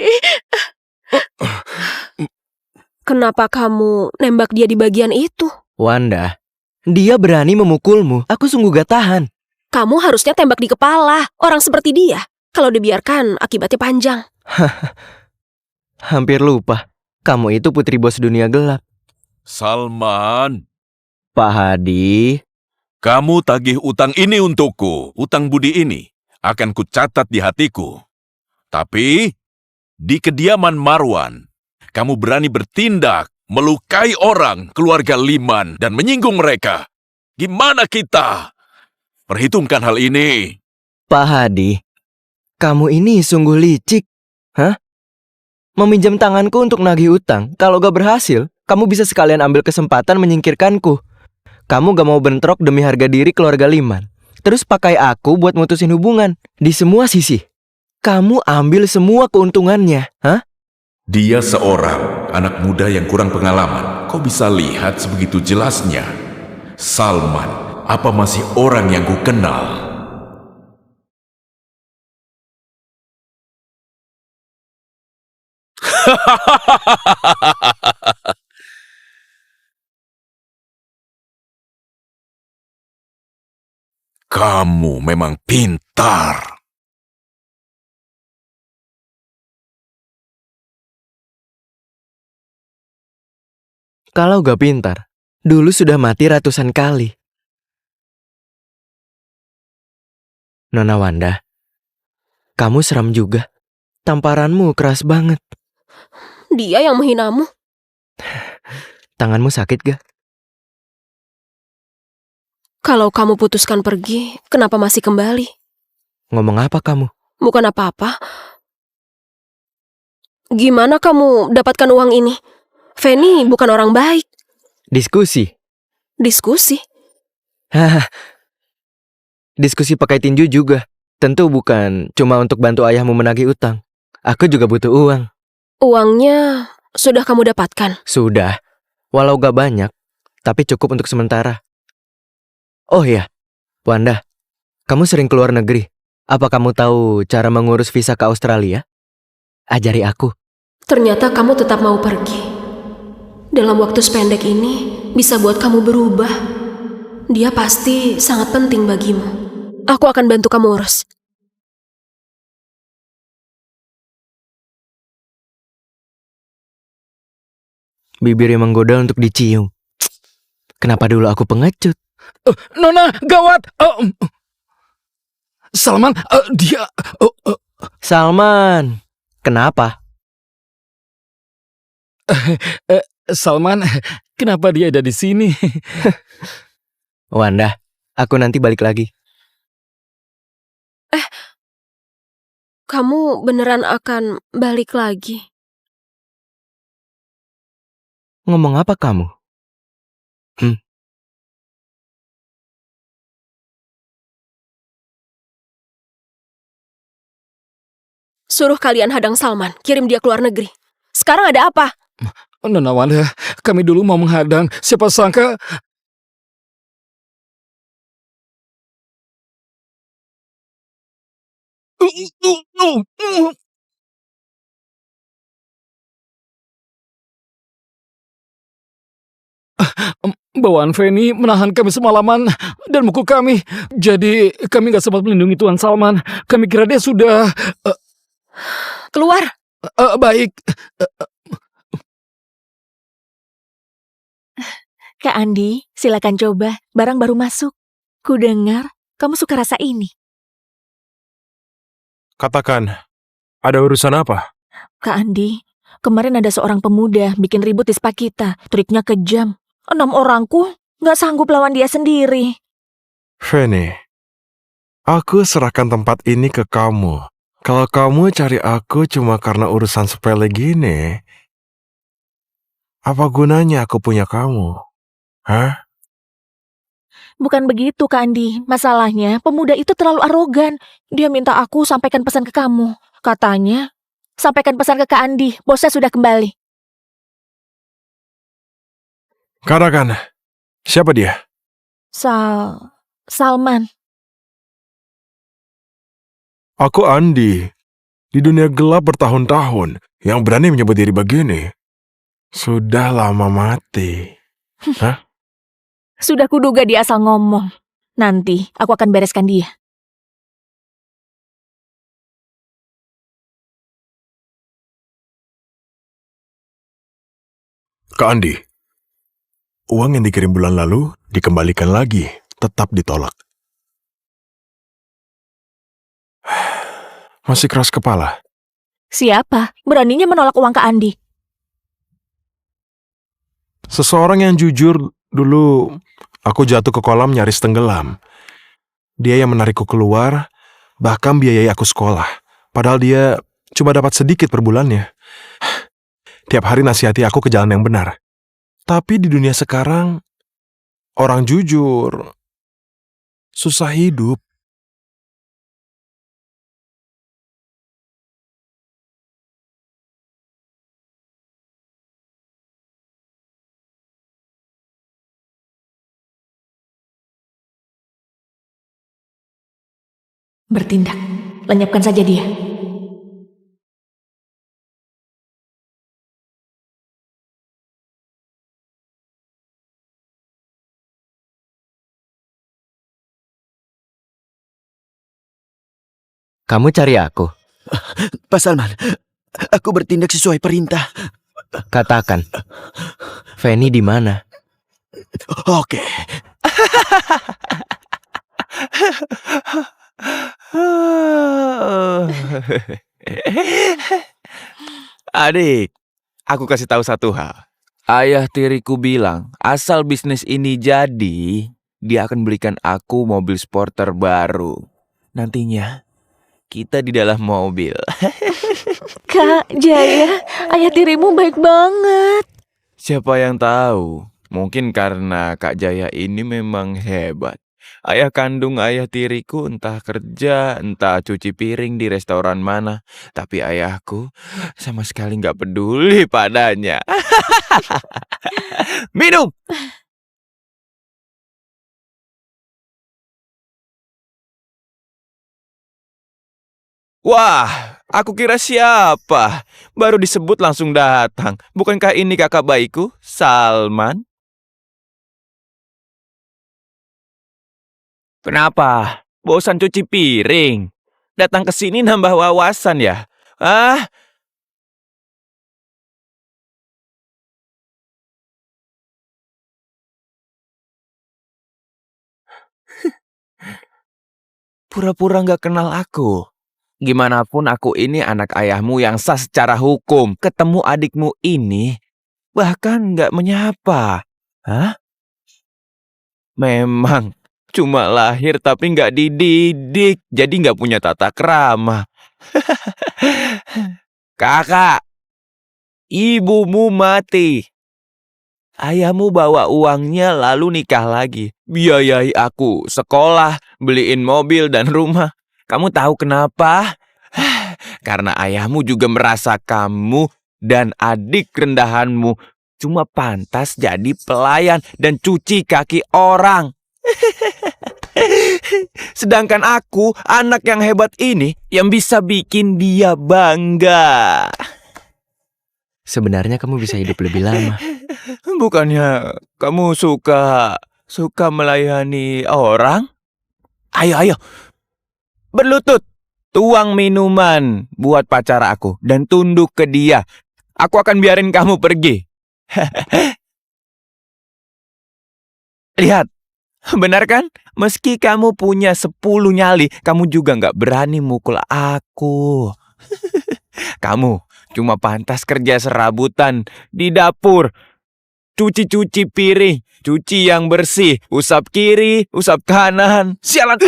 Kenapa kamu nembak dia di bagian itu? Wanda, dia berani memukulmu. Aku sungguh gak tahan. Kamu harusnya tembak di kepala. Orang seperti dia. Kalau dibiarkan, akibatnya panjang. Hampir lupa. Kamu itu putri bos dunia gelap. Salman, Pak Hadi, kamu tagih utang ini untukku. Utang budi ini akan kucatat di hatiku. Tapi, di kediaman Marwan, kamu berani bertindak, melukai orang, keluarga Liman, dan menyinggung mereka. Gimana kita? Perhitungkan hal ini. Pak Hadi, kamu ini sungguh licik. Hah? Meminjam tanganku untuk nagih utang. Kalau gak berhasil, kamu bisa sekalian ambil kesempatan menyingkirkanku. Kamu gak mau bentrok demi harga diri keluarga Liman. Terus pakai aku buat mutusin hubungan. Di semua sisi. Kamu ambil semua keuntungannya. Hah? Dia seorang anak muda yang kurang pengalaman. Kau bisa lihat sebegitu jelasnya. Salman, apa masih orang yang ku kenal? Kamu memang pintar. Kalau gak pintar, dulu sudah mati ratusan kali. Nona Wanda, kamu seram juga. Tamparanmu keras banget. Dia yang menghinamu. Tanganmu sakit gak? Kalau kamu putuskan pergi, kenapa masih kembali? Ngomong apa kamu? Bukan apa-apa. Gimana kamu dapatkan uang ini? Feni bukan orang baik. Diskusi. Diskusi? Hah. Diskusi pakai tinju juga. Tentu bukan cuma untuk bantu ayahmu menagih utang. Aku juga butuh uang. Uangnya sudah kamu dapatkan? Sudah. Walau gak banyak, tapi cukup untuk sementara. Oh iya, Wanda, kamu sering keluar negeri. Apa kamu tahu cara mengurus visa ke Australia? Ajari aku. Ternyata kamu tetap mau pergi. Dalam waktu sependek ini, bisa buat kamu berubah. Dia pasti sangat penting bagimu. Aku akan bantu kamu urus. Bibir yang menggoda untuk dicium. Kenapa dulu aku pengecut? Nona, gawat! Salman, dia... Salman, kenapa? Salman, kenapa dia ada di sini? Wanda, aku nanti balik lagi. Kamu beneran akan balik lagi? Ngomong apa kamu? Suruh kalian hadang Salman, kirim dia ke luar negeri. Sekarang ada apa? Nona Wanda, kami dulu mau menghadang. Siapa sangka... Bawaan Feni menahan kami semalaman dan mukul kami. Jadi kami gak sempat melindungi Tuan Salman. Kami kira dia sudah... Keluar! Baik. Kak Andi, silakan coba. Barang baru masuk. Ku dengar kamu suka rasa ini. Katakan, ada urusan apa? Kak Andi, kemarin ada seorang pemuda bikin ribut di spa kita. Triknya kejam. 6 orangku gak sanggup lawan dia sendiri. Feni, aku serahkan tempat ini ke kamu. Kalau kamu cari aku cuma karena urusan sepele gini, apa gunanya aku punya kamu? Hah? Bukan begitu, Kak Andi. Masalahnya, pemuda itu terlalu arogan. Dia minta aku sampaikan pesan ke kamu. Katanya, sampaikan pesan ke Kak Andi. Bosnya sudah kembali. Katakan, siapa dia? Salman. Aku Andi. Di dunia gelap bertahun-tahun, yang berani menyebut diri begini. Sudah lama mati. Hah? Sudah kuduga dia asal ngomong. Nanti, aku akan bereskan dia. Kak Andi, uang yang dikirim bulan lalu dikembalikan lagi, tetap ditolak. Masih keras kepala. Siapa? Beraninya menolak uang Kak Andi? Seseorang yang jujur dulu Aku jatuh ke kolam nyaris tenggelam. Dia yang menarikku keluar, bahkan biayai aku sekolah. Padahal dia cuma dapat sedikit per bulannya. Tiap hari nasihati aku ke jalan yang benar. Tapi di dunia sekarang, orang jujur susah hidup. Bertindak. Lenyapkan saja dia. Kamu cari aku. Pak Salman, aku bertindak sesuai perintah. Katakan. Fanny di mana? Oke. Adik, aku kasih tahu satu hal. Ayah tiriku bilang, asal bisnis ini jadi, dia akan belikan aku mobil sport terbaru. Nantinya, kita di dalam mobil. Kak Jaya, ayah tirimu baik banget. Siapa yang tahu? Mungkin karena Kak Jaya ini memang hebat. Ayah kandung ayah tiriku entah kerja, entah cuci piring di restoran mana. Tapi ayahku sama sekali nggak peduli padanya. Minum! Wah, aku kira siapa? Baru disebut langsung datang. Bukankah ini kakak baikku, Salman? Kenapa? Bosan cuci piring? Datang ke sini nambah wawasan ya? Ah, pura-pura nggak kenal aku. Gimana pun aku ini anak ayahmu yang sah secara hukum. Ketemu adikmu ini, bahkan nggak menyapa. Hah? Memang, cuma lahir tapi nggak dididik. Jadi nggak punya tata krama. Kakak, ibumu mati. Ayahmu bawa uangnya lalu nikah lagi. Biayai aku sekolah, beliin mobil dan rumah. Kamu tahu kenapa? Karena ayahmu juga merasa kamu dan adik rendahanmu cuma pantas jadi pelayan dan cuci kaki orang. Sedangkan aku, anak yang hebat ini, yang bisa bikin dia bangga. Sebenarnya kamu bisa hidup lebih lama. Bukannya kamu suka melayani orang? Ayo, berlutut, tuang minuman buat pacar aku dan tunduk ke dia. Aku akan biarin kamu pergi. Lihat, benar kan? Meski kamu punya 10 nyali, kamu juga nggak berani mukul aku. Kamu cuma pantas kerja serabutan di dapur. Cuci-cuci piring, cuci yang bersih, usap kiri, usap kanan. Sialan.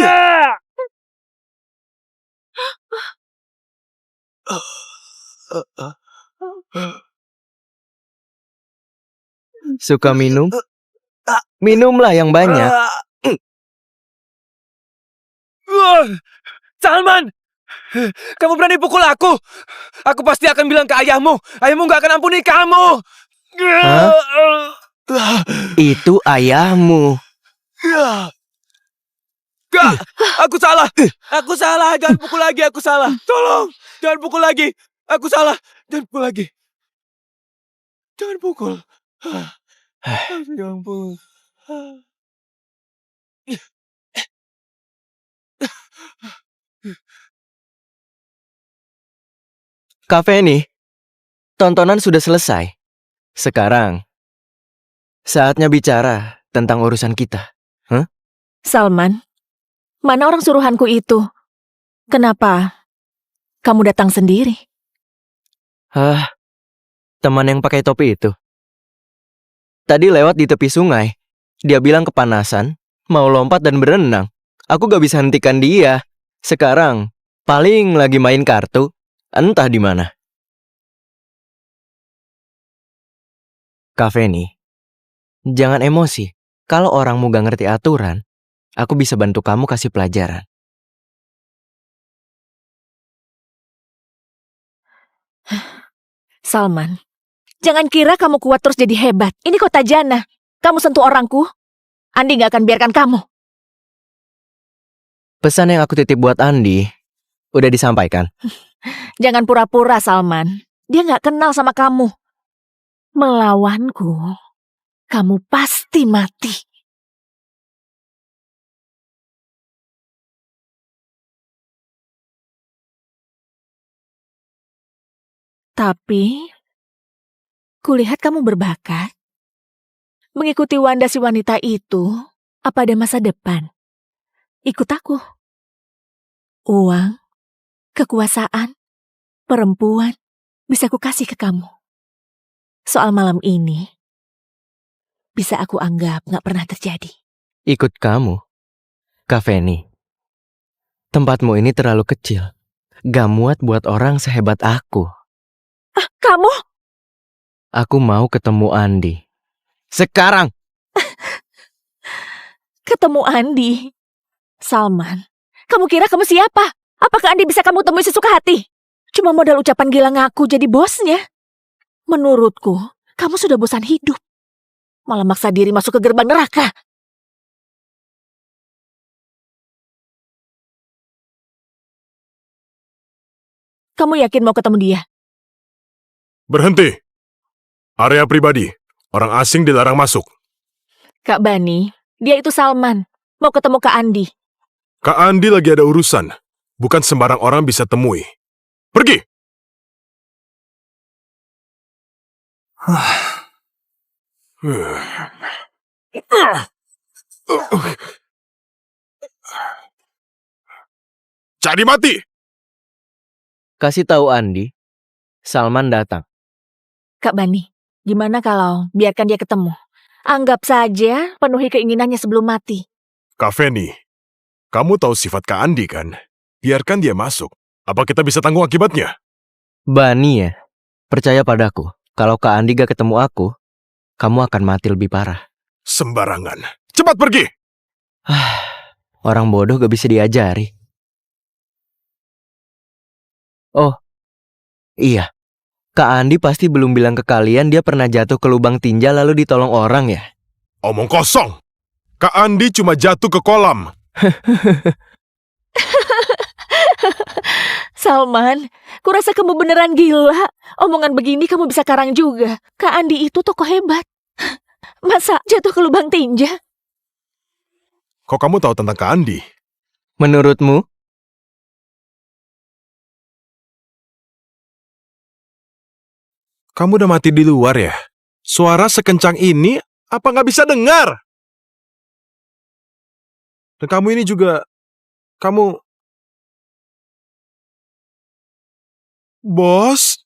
Suka minum? Minumlah yang banyak. Salman, kamu berani pukul aku? Aku pasti akan bilang ke ayahmu. Ayahmu gak akan ampuni kamu. Hah? Itu ayahmu. Gak, aku salah. Aku salah, jangan pukul lagi, aku salah. Tolong, jangan pukul lagi. Aku salah, jangan pukul lagi. Jangan pukul. Jangan pukul. Kak Fanny, tontonan sudah selesai. Sekarang, saatnya bicara tentang urusan kita. Salman, mana orang suruhanku itu? Kenapa kamu datang sendiri? Hah, teman yang pakai topi itu. Tadi lewat di tepi sungai. Dia bilang kepanasan, mau lompat dan berenang. Aku gak bisa hentikan dia. Sekarang, paling lagi main kartu, entah di mana. Kak Feni, jangan emosi. Kalau orangmu gak ngerti aturan, aku bisa bantu kamu kasih pelajaran. Salman, jangan kira kamu kuat terus jadi hebat. Ini kota Jannah. Kamu sentuh orangku, Andi gak akan biarkan kamu. Pesan yang aku titip buat Andi, udah disampaikan. Jangan pura-pura, Salman. Dia gak kenal sama kamu. Melawanku, kamu pasti mati. Tapi, kulihat kamu berbakat. Mengikuti Wanda si wanita itu, apa ada masa depan? Ikut aku. Uang, kekuasaan, perempuan, bisa aku kasih ke kamu. Soal malam ini, bisa aku anggap gak pernah terjadi. Ikut kamu, Kak Feni. Tempatmu ini terlalu kecil. Gak muat buat orang sehebat aku. Kamu? Aku mau ketemu Andi. Sekarang! Ketemu Andi? Salman, kamu kira kamu siapa? Apakah Andi bisa kamu temui sesuka hati? Cuma modal ucapan gila ngaku jadi bosnya. Menurutku, kamu sudah bosan hidup. Malah maksa diri masuk ke gerbang neraka. Kamu yakin mau ketemu dia? Berhenti. Area pribadi. Orang asing dilarang masuk. Kak Bani, dia itu Salman. Mau ketemu Kak Andi. Kak Andi lagi ada urusan. Bukan sembarang orang bisa temui. Pergi! Jadi mati! Kasih tahu Andi, Salman datang. Kak Bani, gimana kalau biarkan dia ketemu? Anggap saja penuhi keinginannya sebelum mati. Kak Feni, kamu tahu sifat Kak Andi kan? Biarkan dia masuk. Apa kita bisa tanggung akibatnya? Bani ya, percaya padaku. Kalau Kak Andi gak ketemu aku, kamu akan mati lebih parah. Sembarangan. Cepat pergi! Orang bodoh gak bisa diajari. Oh, iya. Kak Andi pasti belum bilang ke kalian dia pernah jatuh ke lubang tinja lalu ditolong orang ya? Omong kosong! Kak Andi cuma jatuh ke kolam. Salman, kurasa kamu beneran gila. Omongan begini kamu bisa karang juga. Kak Andi itu tokoh hebat. Masa jatuh ke lubang tinja? Kok kamu tahu tentang Kak Andi? Menurutmu? Kamu udah mati di luar ya? Suara sekencang ini, apa nggak bisa dengar? Dan kamu ini juga, kamu... Bos?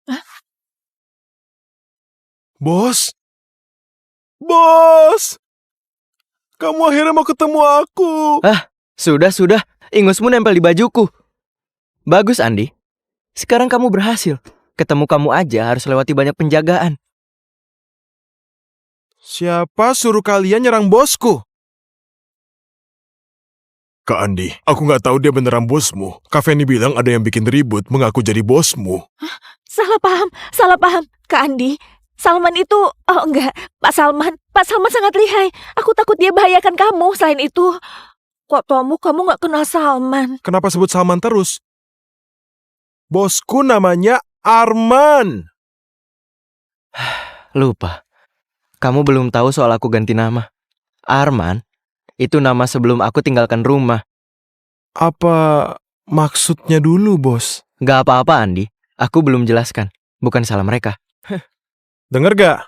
Hah? Bos? Bos! Kamu akhirnya mau ketemu aku. Sudah. Ingusmu nempel di bajuku. Bagus, Andi. Sekarang kamu berhasil. Ketemu kamu aja harus lewati banyak penjagaan. Siapa suruh kalian nyerang bosku? Kak Andi, aku nggak tahu dia beneran bosmu. Kak Feni bilang ada yang bikin ribut mengaku jadi bosmu. Salah paham. Kak Andi, Salman itu... Oh enggak, Pak Salman sangat lihai. Aku takut dia bahayakan kamu. Selain itu, kok kamu nggak kenal Salman? Kenapa sebut Salman terus? Bosku namanya Arman. Lupa. Kamu belum tahu soal aku ganti nama. Arman, itu nama sebelum aku tinggalkan rumah. Apa maksudnya dulu, bos? Gak apa-apa, Andi. Aku belum jelaskan. Bukan salah mereka. Dengar gak?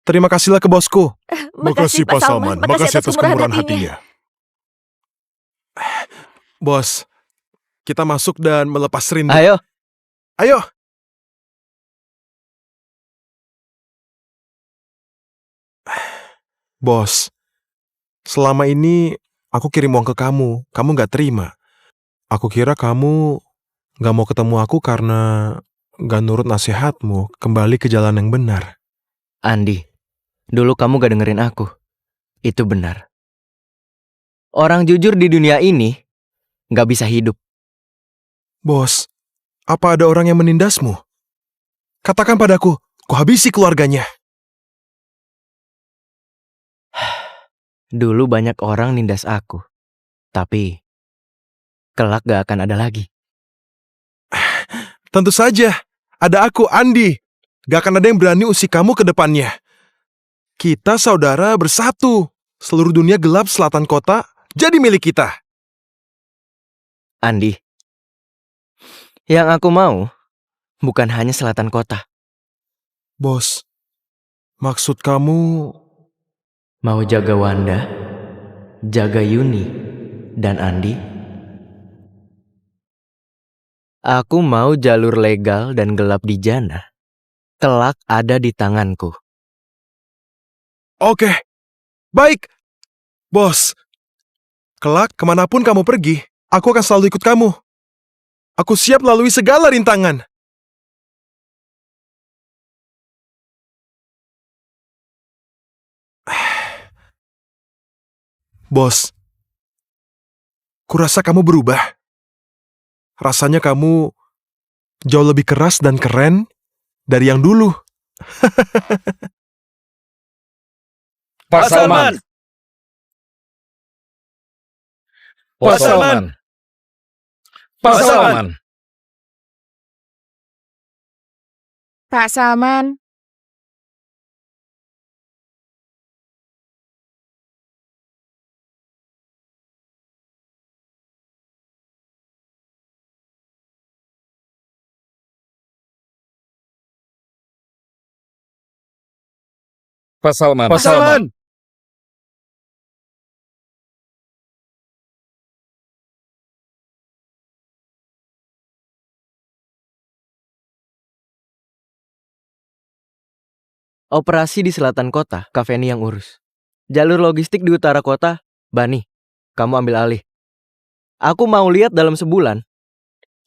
Terima kasihlah ke bosku. Makasih, Pak Salman. Makasih atas kemurahan hatinya. Bos, kita masuk dan melepas rindu. Ayo. Ayo. Bos, selama ini aku kirim uang ke kamu gak terima. Aku kira kamu gak mau ketemu aku karena gak nurut nasihatmu kembali ke jalan yang benar. Andi, dulu kamu gak dengerin aku. Itu benar. Orang jujur di dunia ini gak bisa hidup. Bos, apa ada orang yang menindasmu? Katakan padaku, ku habisi keluarganya. Dulu banyak orang nindas aku. Tapi, kelak gak akan ada lagi. Tentu saja, ada aku, Andi. Gak akan ada yang berani usik kamu ke depannya. Kita saudara bersatu. Seluruh dunia gelap selatan kota jadi milik kita. Andi, yang aku mau bukan hanya selatan kota. Bos, maksud kamu... Mau jaga Wanda, jaga Yuni, dan Andi. Aku mau jalur legal dan gelap di Jannah kelak ada di tanganku. Oke, baik. Bos, kelak kemanapun kamu pergi, aku akan selalu ikut kamu. Aku siap lalui segala rintangan. Bos, kurasa kamu berubah. Rasanya kamu jauh lebih keras dan keren dari yang dulu. Pak Salman. Pak Salman. Pak Salman. Pak Salman. Pak Salman. Pak Salman! Operasi di selatan kota, Kaveni yang urus. Jalur logistik di utara kota, Bani, kamu ambil alih. Aku mau lihat dalam sebulan,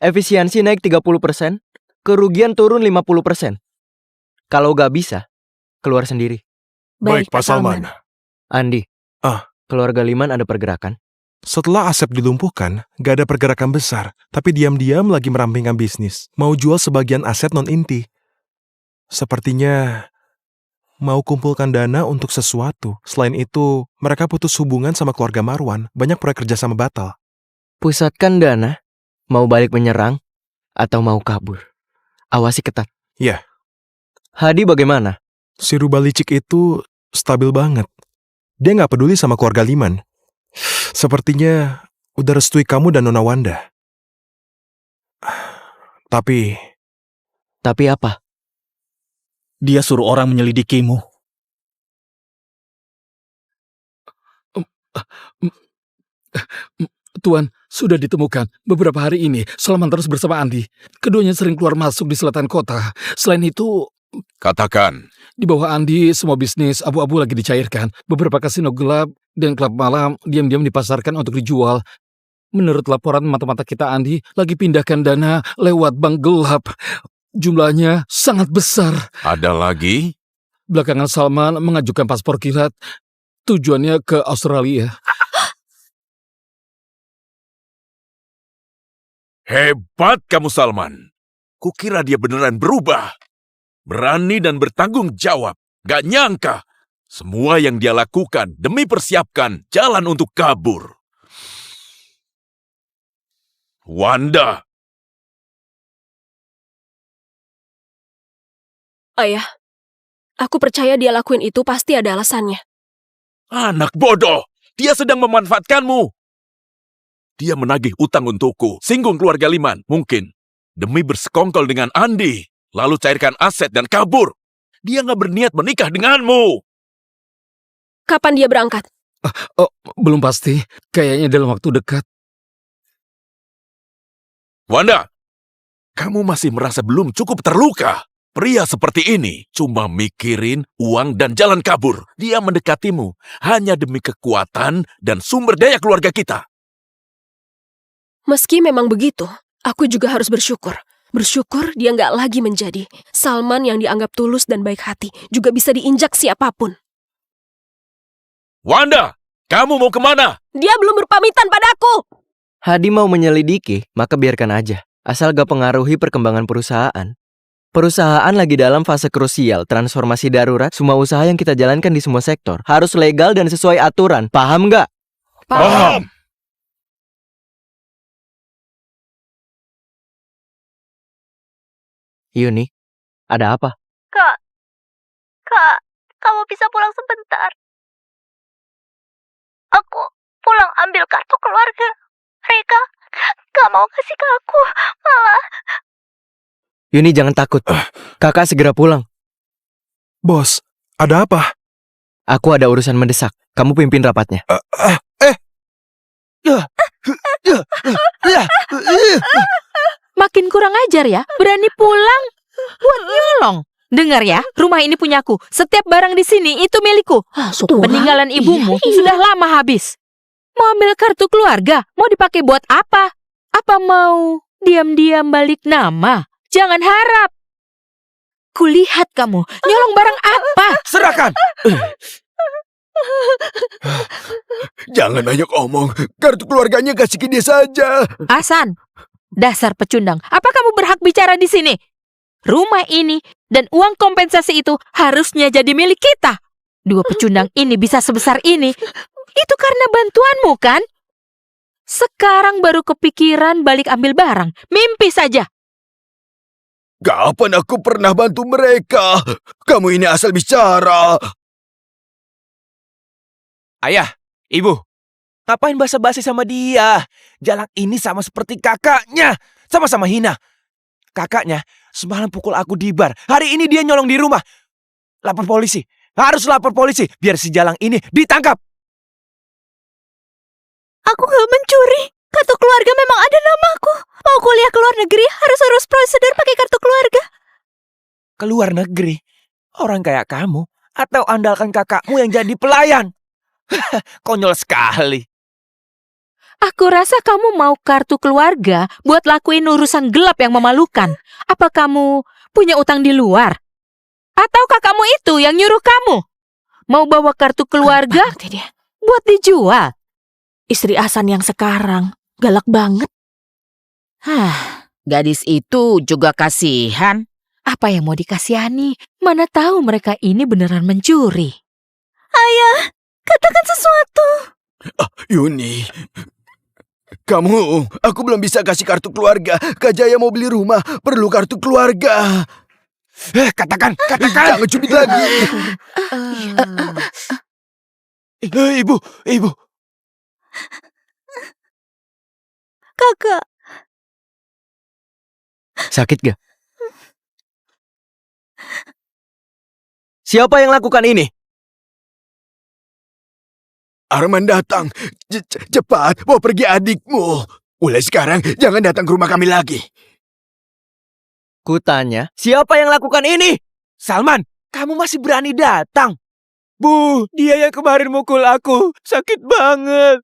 efisiensi naik 30%, kerugian turun 50%. Kalau gak bisa, keluar sendiri. Baik, Pak Salman. Andi, keluarga Liman ada pergerakan? Setelah Asep dilumpuhkan, gak ada pergerakan besar, tapi diam-diam lagi merampingkan bisnis. Mau jual sebagian aset non-inti. Sepertinya mau kumpulkan dana untuk sesuatu. Selain itu, mereka putus hubungan sama keluarga Marwan. Banyak proyek kerjasama batal. Pusatkan dana, mau balik menyerang, atau mau kabur. Awasi ketat. Ya. Hadi bagaimana? Si Rubal licik itu stabil banget. Dia gak peduli sama keluarga Liman. Sepertinya udah restui kamu dan Nona Wanda. Tapi apa? Dia suruh orang menyelidikimu. Tuan, sudah ditemukan. Beberapa hari ini, Salman terus bersama Andi. Keduanya sering keluar masuk di selatan kota. Selain itu... Katakan. Di bawah Andi, semua bisnis abu-abu lagi dicairkan. Beberapa kasino gelap dan klub malam diam-diam dipasarkan untuk dijual. Menurut laporan mata-mata kita, Andi lagi pindahkan dana lewat bank gelap. Jumlahnya sangat besar. Ada lagi? Belakangan Salman mengajukan paspor kilat. Tujuannya ke Australia. Hebat kamu, Salman. Kukira dia beneran berubah. Berani dan bertanggung jawab. Gak nyangka. Semua yang dia lakukan demi persiapkan jalan untuk kabur. Wanda. Ayah, aku percaya dia lakuin itu pasti ada alasannya. Anak bodoh. Dia sedang memanfaatkanmu. Dia menagih utang untukku. Singgung keluarga Liman, mungkin. Demi bersekongkol dengan Andi. Lalu cairkan aset dan kabur. Dia nggak berniat menikah denganmu. Kapan dia berangkat? Belum pasti. Kayaknya dalam waktu dekat. Wanda, kamu masih merasa belum cukup terluka. Pria seperti ini cuma mikirin uang dan jalan kabur. Dia mendekatimu hanya demi kekuatan dan sumber daya keluarga kita. Meski memang begitu, aku juga harus bersyukur. Bersyukur dia nggak lagi menjadi Salman yang dianggap tulus dan baik hati, juga bisa diinjak siapapun. Wanda, kamu mau kemana? Dia belum berpamitan padaku. Hadi mau menyelidiki, maka biarkan aja. Asal gak pengaruhi perkembangan perusahaan. Perusahaan lagi dalam fase krusial, transformasi darurat. Semua usaha yang kita jalankan di semua sektor harus legal dan sesuai aturan. Paham nggak? Paham. Yuni, ada apa? Kak, kamu bisa pulang sebentar? Aku pulang ambil kartu keluarga. Rika, gak mau kasih ke aku, malah. Yuni, jangan takut. Kakak segera pulang. Bos, ada apa? Aku ada urusan mendesak. Kamu pimpin rapatnya. Makin kurang ajar ya, berani pulang buat nyolong. Dengar ya, rumah ini punyaku. Setiap barang di sini itu milikku. Peninggalan ibumu sudah lama habis. Mau ambil kartu keluarga, mau dipakai buat apa? Apa mau diam-diam balik nama? Jangan harap. Kulihat kamu, nyolong barang apa? Serahkan! Jangan banyak omong. Kartu keluarganya kasih ke dia saja. Hasan, dasar pecundang. Apa kamu berhak bicara di sini? Rumah ini dan uang kompensasi itu harusnya jadi milik kita. Dua pecundang ini bisa sebesar ini. Itu karena bantuanmu, kan? Sekarang baru kepikiran balik ambil barang. Mimpi saja. Kapan aku pernah bantu mereka? Kamu ini asal bicara. Ayah, ibu, ngapain basa-basi sama dia? Jalang ini sama seperti kakaknya, sama-sama hina. Kakaknya semalam pukul aku di bar. Hari ini dia nyolong di rumah. Lapor polisi, harus lapor polisi biar si Jalang ini ditangkap. Aku gak mencuri. Kartu keluarga memang ada namaku. Mau kuliah ke luar negeri harus urus prosedur pakai kartu keluarga. Keluar negeri? Orang kayak kamu atau andalkan kakakmu yang jadi pelayan? Konyol sekali. Aku rasa kamu mau kartu keluarga buat lakuin urusan gelap yang memalukan. Apa kamu punya utang di luar? Atau kakakmu itu yang nyuruh kamu? Mau bawa kartu keluarga buat dijual? Istri Hasan yang sekarang galak banget. Gadis itu juga kasihan. Apa yang mau dikasihani? Mana tahu mereka ini beneran mencuri. Ayah, katakan sesuatu. Yuni, aku belum bisa kasih kartu keluarga. Kak Jaya mau beli rumah, perlu kartu keluarga. Katakan. Jangan cubit lagi. Ibu. Kakak. Sakit gak? Siapa yang lakukan ini? Arman datang. Cepat, bawa pergi adikmu. Mulai sekarang, jangan datang ke rumah kami lagi. Kutanya, siapa yang lakukan ini? Salman, kamu masih berani datang? Bu, dia yang kemarin mukul aku. Sakit banget.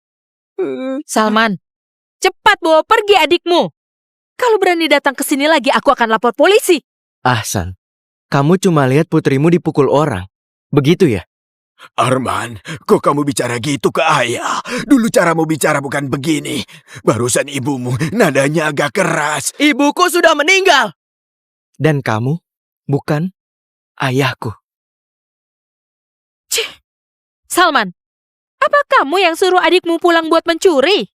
Salman, cepat bawa pergi adikmu. Kalau berani datang ke sini lagi, aku akan lapor polisi. Ahsan, kamu cuma lihat putrimu dipukul orang. Begitu ya? Arman, kok kamu bicara gitu ke ayah? Dulu caramu bicara bukan begini. Barusan ibumu nadanya agak keras. Ibuku sudah meninggal. Dan kamu bukan ayahku. Salman, apa kamu yang suruh adikmu pulang buat mencuri?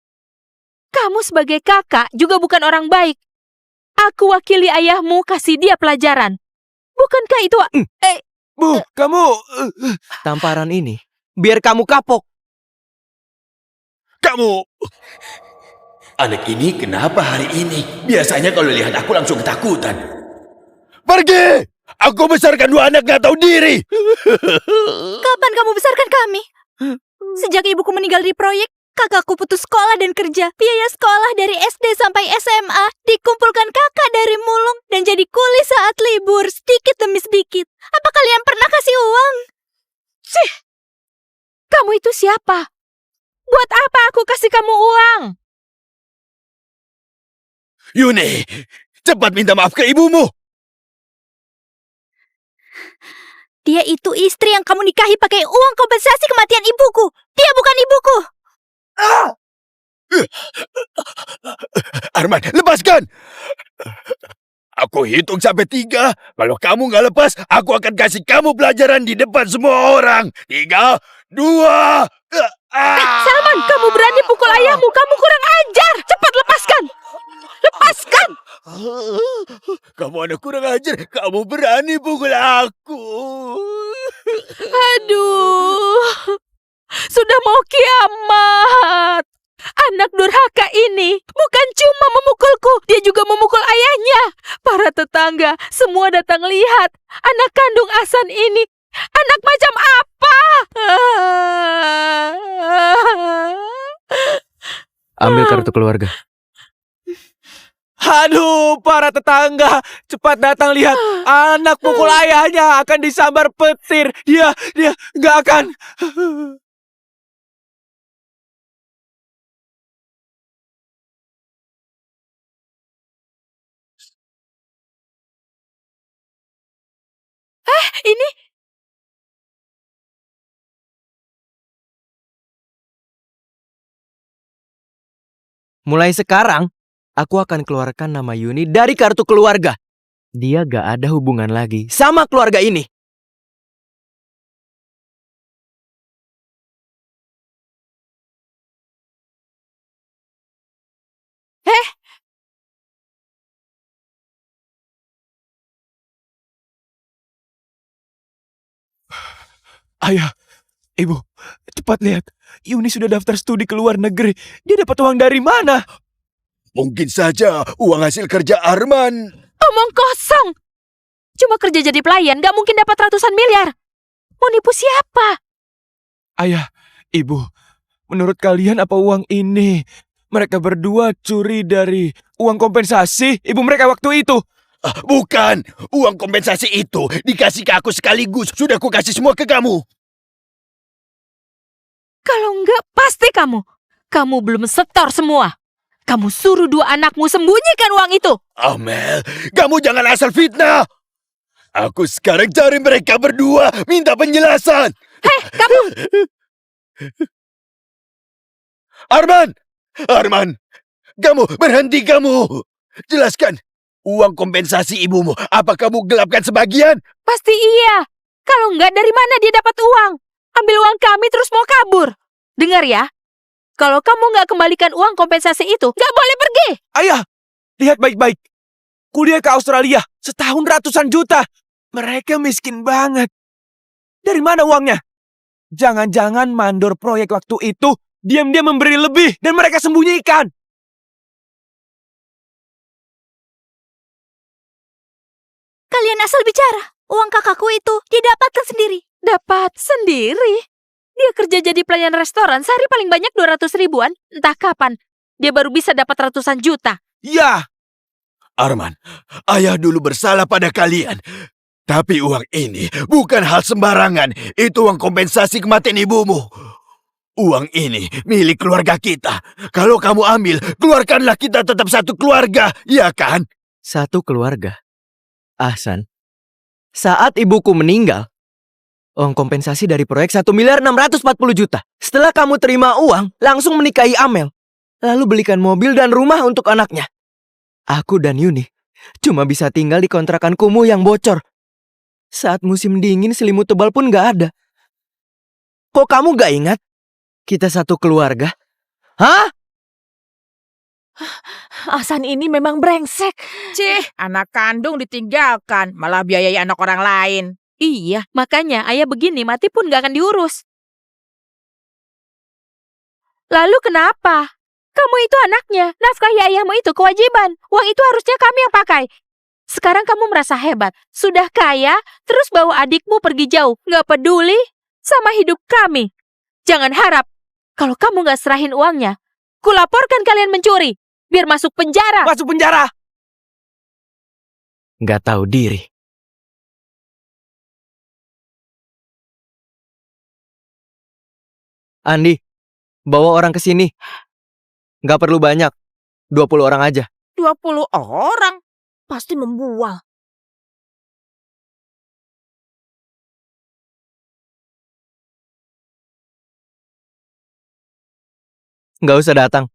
Kamu sebagai kakak juga bukan orang baik. Aku wakili ayahmu kasih dia pelajaran. Bukankah itu... Bu, kamu... Tamparan ini, biar kamu kapok. Kamu... Anak ini kenapa hari ini? Biasanya kalau lihat aku langsung ketakutan. Pergi! Aku besarkan dua anak gak tahu diri. Kapan kamu besarkan kami? Sejak ibuku meninggal di proyek, Kakakku putus sekolah dan kerja. Biaya sekolah dari SD sampai SMA dikumpulkan kakak dari mulung dan jadi kuli saat libur, sedikit demi sedikit. Apa kalian pernah kasih uang? Sih, kamu itu siapa? Buat apa aku kasih kamu uang? Yuni, cepat minta maaf ke ibumu. Dia itu istri yang kamu nikahi pakai uang kompensasi kematian ibuku. Dia bukan ibuku. Arman, lepaskan! Aku hitung sampai 3. Kalau kamu nggak lepas, aku akan kasih kamu pelajaran di depan semua orang. 3, 2... Salman, kamu berani pukul ayahmu. Kamu kurang ajar. Cepat lepaskan. Lepaskan. Kamu anak kurang ajar. Kamu berani pukul aku. Aduh. Sudah mau kiamat. Anak durhaka ini bukan cuma memukulku, dia juga memukul ayahnya. Para tetangga semua datang lihat. Anak kandung Hasan ini anak macam apa? Ambil kartu keluarga. Aduh, para tetangga, cepat datang lihat. Anak pukul ayahnya akan disambar petir. Dia nggak akan. Ini Mulai sekarang, aku akan keluarkan nama Yuni dari kartu keluarga. Dia gak ada hubungan lagi sama keluarga ini. Ayah, ibu, cepat lihat. Yuni sudah daftar studi ke luar negeri. Dia dapat uang dari mana? Mungkin saja uang hasil kerja Arman. omong kosong. Cuma kerja jadi pelayan, gak mungkin dapat ratusan miliar. Mau nipu siapa? Ayah, ibu, menurut kalian apa uang ini? Mereka berdua curi dari uang kompensasi ibu mereka waktu itu. Bukan, uang kompensasi itu dikasih ke aku sekaligus. Sudah aku kasih semua ke kamu. Kalau enggak, pasti kamu. Kamu belum setor semua. Kamu suruh 2 anakmu sembunyikan uang itu. Amel, kamu jangan asal fitnah. Aku sekarang cari mereka berdua, minta penjelasan. Hei, kamu! Arman, kamu berhenti kamu. Jelaskan, uang kompensasi ibumu, apa kamu gelapkan sebagian? Pasti iya. Kalau enggak, dari mana dia dapat uang? Ambil uang kami terus mau kabur. Dengar ya, kalau kamu nggak kembalikan uang kompensasi itu, nggak boleh pergi. Ayah, lihat baik-baik. Kuliah ke Australia, setahun ratusan juta. Mereka miskin banget. Dari mana uangnya? Jangan-jangan mandor proyek waktu itu diam-diam memberi lebih dan mereka sembunyikan. Kalian asal bicara. Uang kakakku itu didapatkan sendiri. Dapat sendiri? Dia kerja jadi pelayan restoran, sehari paling banyak 200 ribuan. Entah kapan dia baru bisa dapat ratusan juta. Ya. Arman, ayah dulu bersalah pada kalian. Tapi uang ini bukan hal sembarangan. Itu uang kompensasi kematian ibumu. Uang ini milik keluarga kita. Kalau kamu ambil, keluarkanlah, kita tetap satu keluarga, ya kan? Satu keluarga. Ahsan, saat ibuku meninggal, uang kompensasi dari proyek 1.640.000.000. Setelah kamu terima uang, langsung menikahi Amel. Lalu belikan mobil dan rumah untuk anaknya. Aku dan Yuni cuma bisa tinggal di kontrakan kumuh yang bocor. Saat musim dingin, selimut tebal pun gak ada. Kok kamu gak ingat? Kita satu keluarga. Hah? Ahsan ini memang brengsek. Cih, anak kandung ditinggalkan, malah biayai anak orang lain. Iya, makanya ayah begini mati pun gak akan diurus. Lalu kenapa? Kamu itu anaknya, nafkahi ayahmu itu kewajiban. Uang itu harusnya kami yang pakai. Sekarang kamu merasa hebat, sudah kaya, terus bawa adikmu pergi jauh. Gak peduli sama hidup kami. Jangan harap Kalau kamu nggak serahin uangnya, kulaporkan kalian mencuri. Biar masuk penjara. Masuk penjara! Nggak tahu diri. Andi, bawa orang ke sini. Nggak perlu banyak. 20 orang aja. 20 orang? Pasti membual. Nggak usah datang.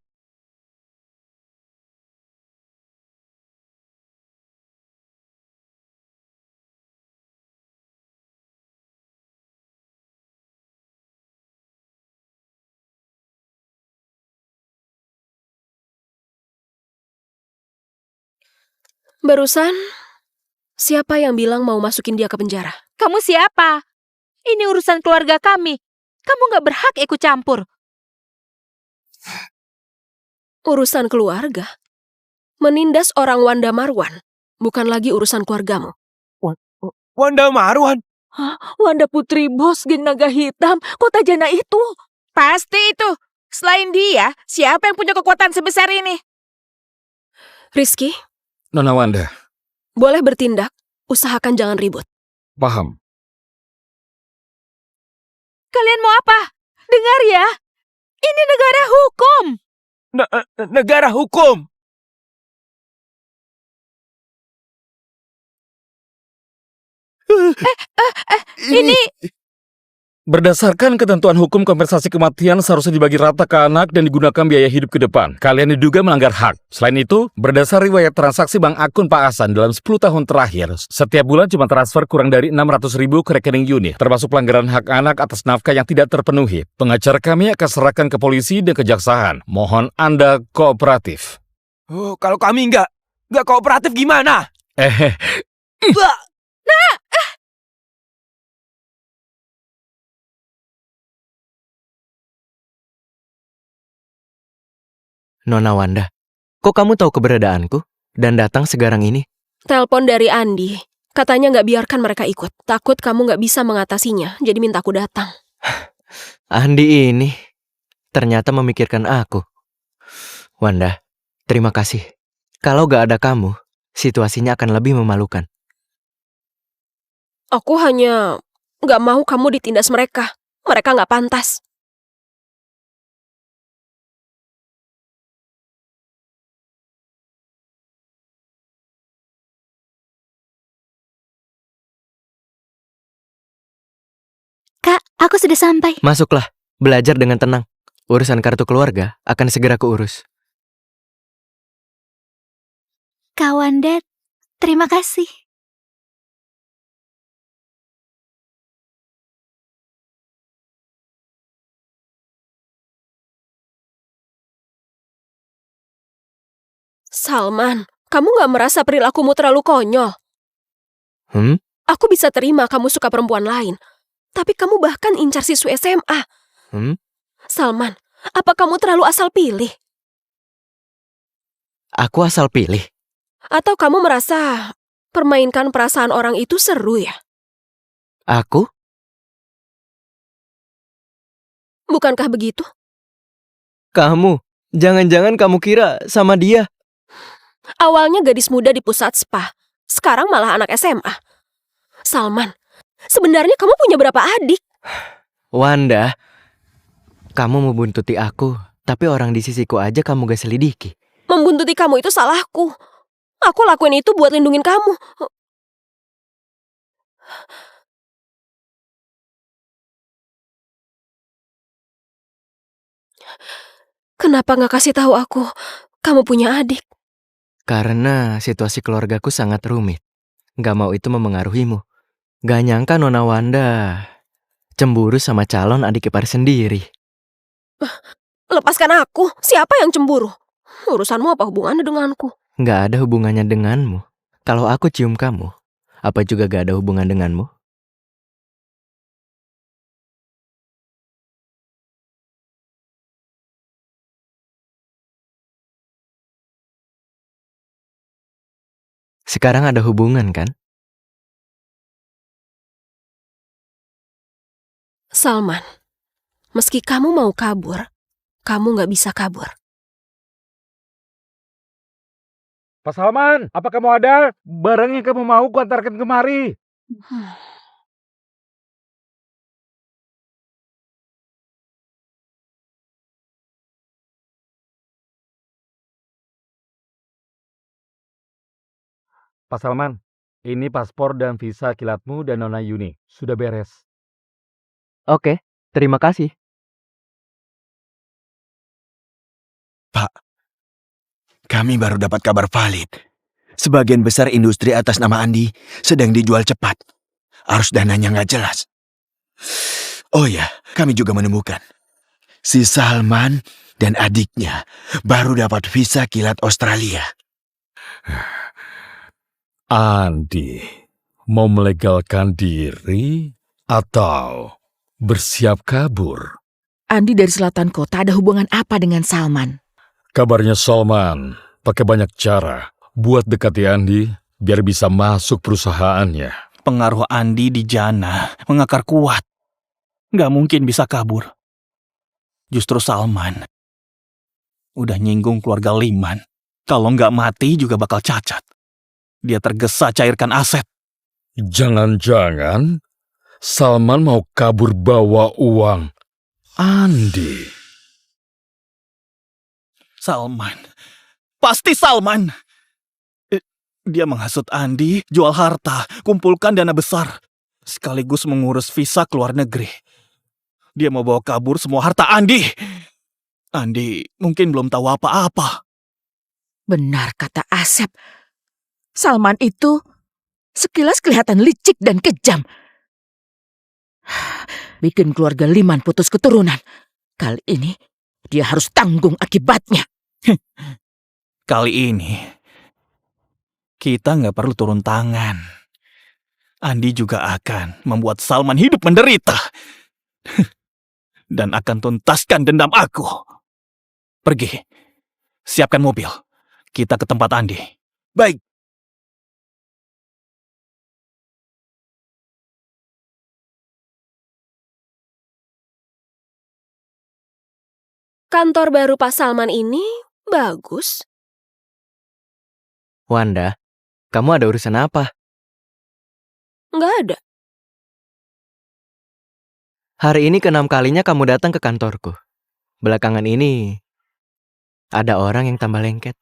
Barusan, siapa yang bilang mau masukin dia ke penjara? Kamu siapa? Ini urusan keluarga kami. Kamu nggak berhak ikut campur. Urusan keluarga? Menindas orang Wanda Marwan, bukan lagi urusan keluargamu. Wanda Marwan! Wanda Putri Bos, geng naga hitam, kota Jana itu. Pasti itu. Selain dia, siapa yang punya kekuatan sebesar ini? Rizky, Nona Wanda, boleh bertindak, usahakan jangan ribut. paham. Kalian mau apa? Dengar ya. Ini negara hukum. Negara hukum! Ini Berdasarkan ketentuan hukum, kompensasi kematian seharusnya dibagi rata ke anak dan digunakan biaya hidup ke depan. Kalian diduga melanggar hak. Selain itu, berdasar riwayat transaksi bank akun Pak Hasan dalam 10 tahun terakhir, setiap bulan cuma transfer kurang dari 600.000 ke rekening Yuni, termasuk pelanggaran hak anak atas nafkah yang tidak terpenuhi. Pengacara kami akan serahkan ke polisi dan kejaksaan. Mohon Anda kooperatif. Oh, kalau kami nggak kooperatif gimana? Nona Wanda, kok kamu tahu keberadaanku dan datang sekarang ini? Telepon dari Andi, katanya nggak biarkan mereka ikut. Takut kamu nggak bisa mengatasinya, jadi minta aku datang. Andi ini ternyata memikirkan aku. Wanda, terima kasih. Kalau gak ada kamu, situasinya akan lebih memalukan. Aku hanya nggak mau kamu ditindas mereka. Mereka nggak pantas. Kak, aku sudah sampai. Masuklah, belajar dengan tenang. Urusan kartu keluarga akan segera kuurus. Kak Wanda, terima kasih. Salman, kamu nggak merasa perilakumu terlalu konyol? Aku bisa terima kamu suka perempuan lain. Tapi kamu bahkan incar siswi SMA. Salman, apa kamu terlalu asal pilih? Aku asal pilih. Atau kamu merasa permainkan perasaan orang itu seru ya? Aku? Bukankah begitu? Kamu? Jangan-jangan kamu kira sama dia? Awalnya gadis muda di pusat spa. Sekarang malah anak SMA. Salman, sebenarnya kamu punya berapa adik? Wanda, kamu mau buntuti aku, tapi orang di sisiku aja kamu gak selidiki. Membuntuti kamu itu salahku. Aku lakuin itu buat lindungin kamu. Kenapa gak kasih tahu aku kamu punya adik? Karena situasi keluargaku sangat rumit. Gak mau itu memengaruhimu. Gak nyangka Nona Wanda cemburu sama calon adik ipar sendiri. Lepaskan aku. Siapa yang cemburu? Urusanmu apa hubungannya denganku? Gak ada hubungannya denganmu. Kalau aku cium kamu, apa juga gak ada hubungan denganmu? Sekarang ada hubungan kan? Salman, meski kamu mau kabur, kamu nggak bisa kabur. Pak Salman, apa kamu ada? Barang yang kamu mau kuantarkan kemari. Pak Salman, ini paspor dan visa kilatmu dan Nona Yuni. Sudah beres. Oke, terima kasih. Kami baru dapat kabar valid. Sebagian besar industri atas nama Andi sedang dijual cepat. Arus dananya nggak jelas. Oh ya, kami juga menemukan si Salman dan adiknya baru dapat visa kilat Australia. Andi, mau melegalkan diri atau bersiap kabur? Andi dari selatan kota ada hubungan apa dengan Salman? Kabarnya Salman pakai banyak cara buat dekati Andi biar bisa masuk perusahaannya. Pengaruh Andi di Jana mengakar kuat. Nggak mungkin bisa kabur. Justru Salman udah nyinggung keluarga Liman. Kalau nggak mati juga bakal cacat. Dia tergesa cairkan aset. Jangan-jangan Salman mau kabur bawa uang Andi. Salman. Pasti Salman. Dia menghasut Andi, jual harta, kumpulkan dana besar. Sekaligus mengurus visa ke luar negeri. Dia mau bawa kabur semua harta Andi. Andi mungkin belum tahu apa-apa. Benar kata Asep. Salman itu sekilas kelihatan licik dan kejam. Bikin keluarga Liman putus keturunan. Kali ini dia harus tanggung akibatnya. Kali ini kita nggak perlu turun tangan. Andi juga akan membuat Salman hidup menderita. Dan akan tuntaskan dendam aku. Pergi. Siapkan mobil. Kita ke tempat Andi. Baik. Kantor baru Pak Salman ini bagus. Wanda, kamu ada urusan apa? Nggak ada. Hari ini ke-6 kalinya kamu datang ke kantorku. Belakangan ini, ada orang yang tambah lengket.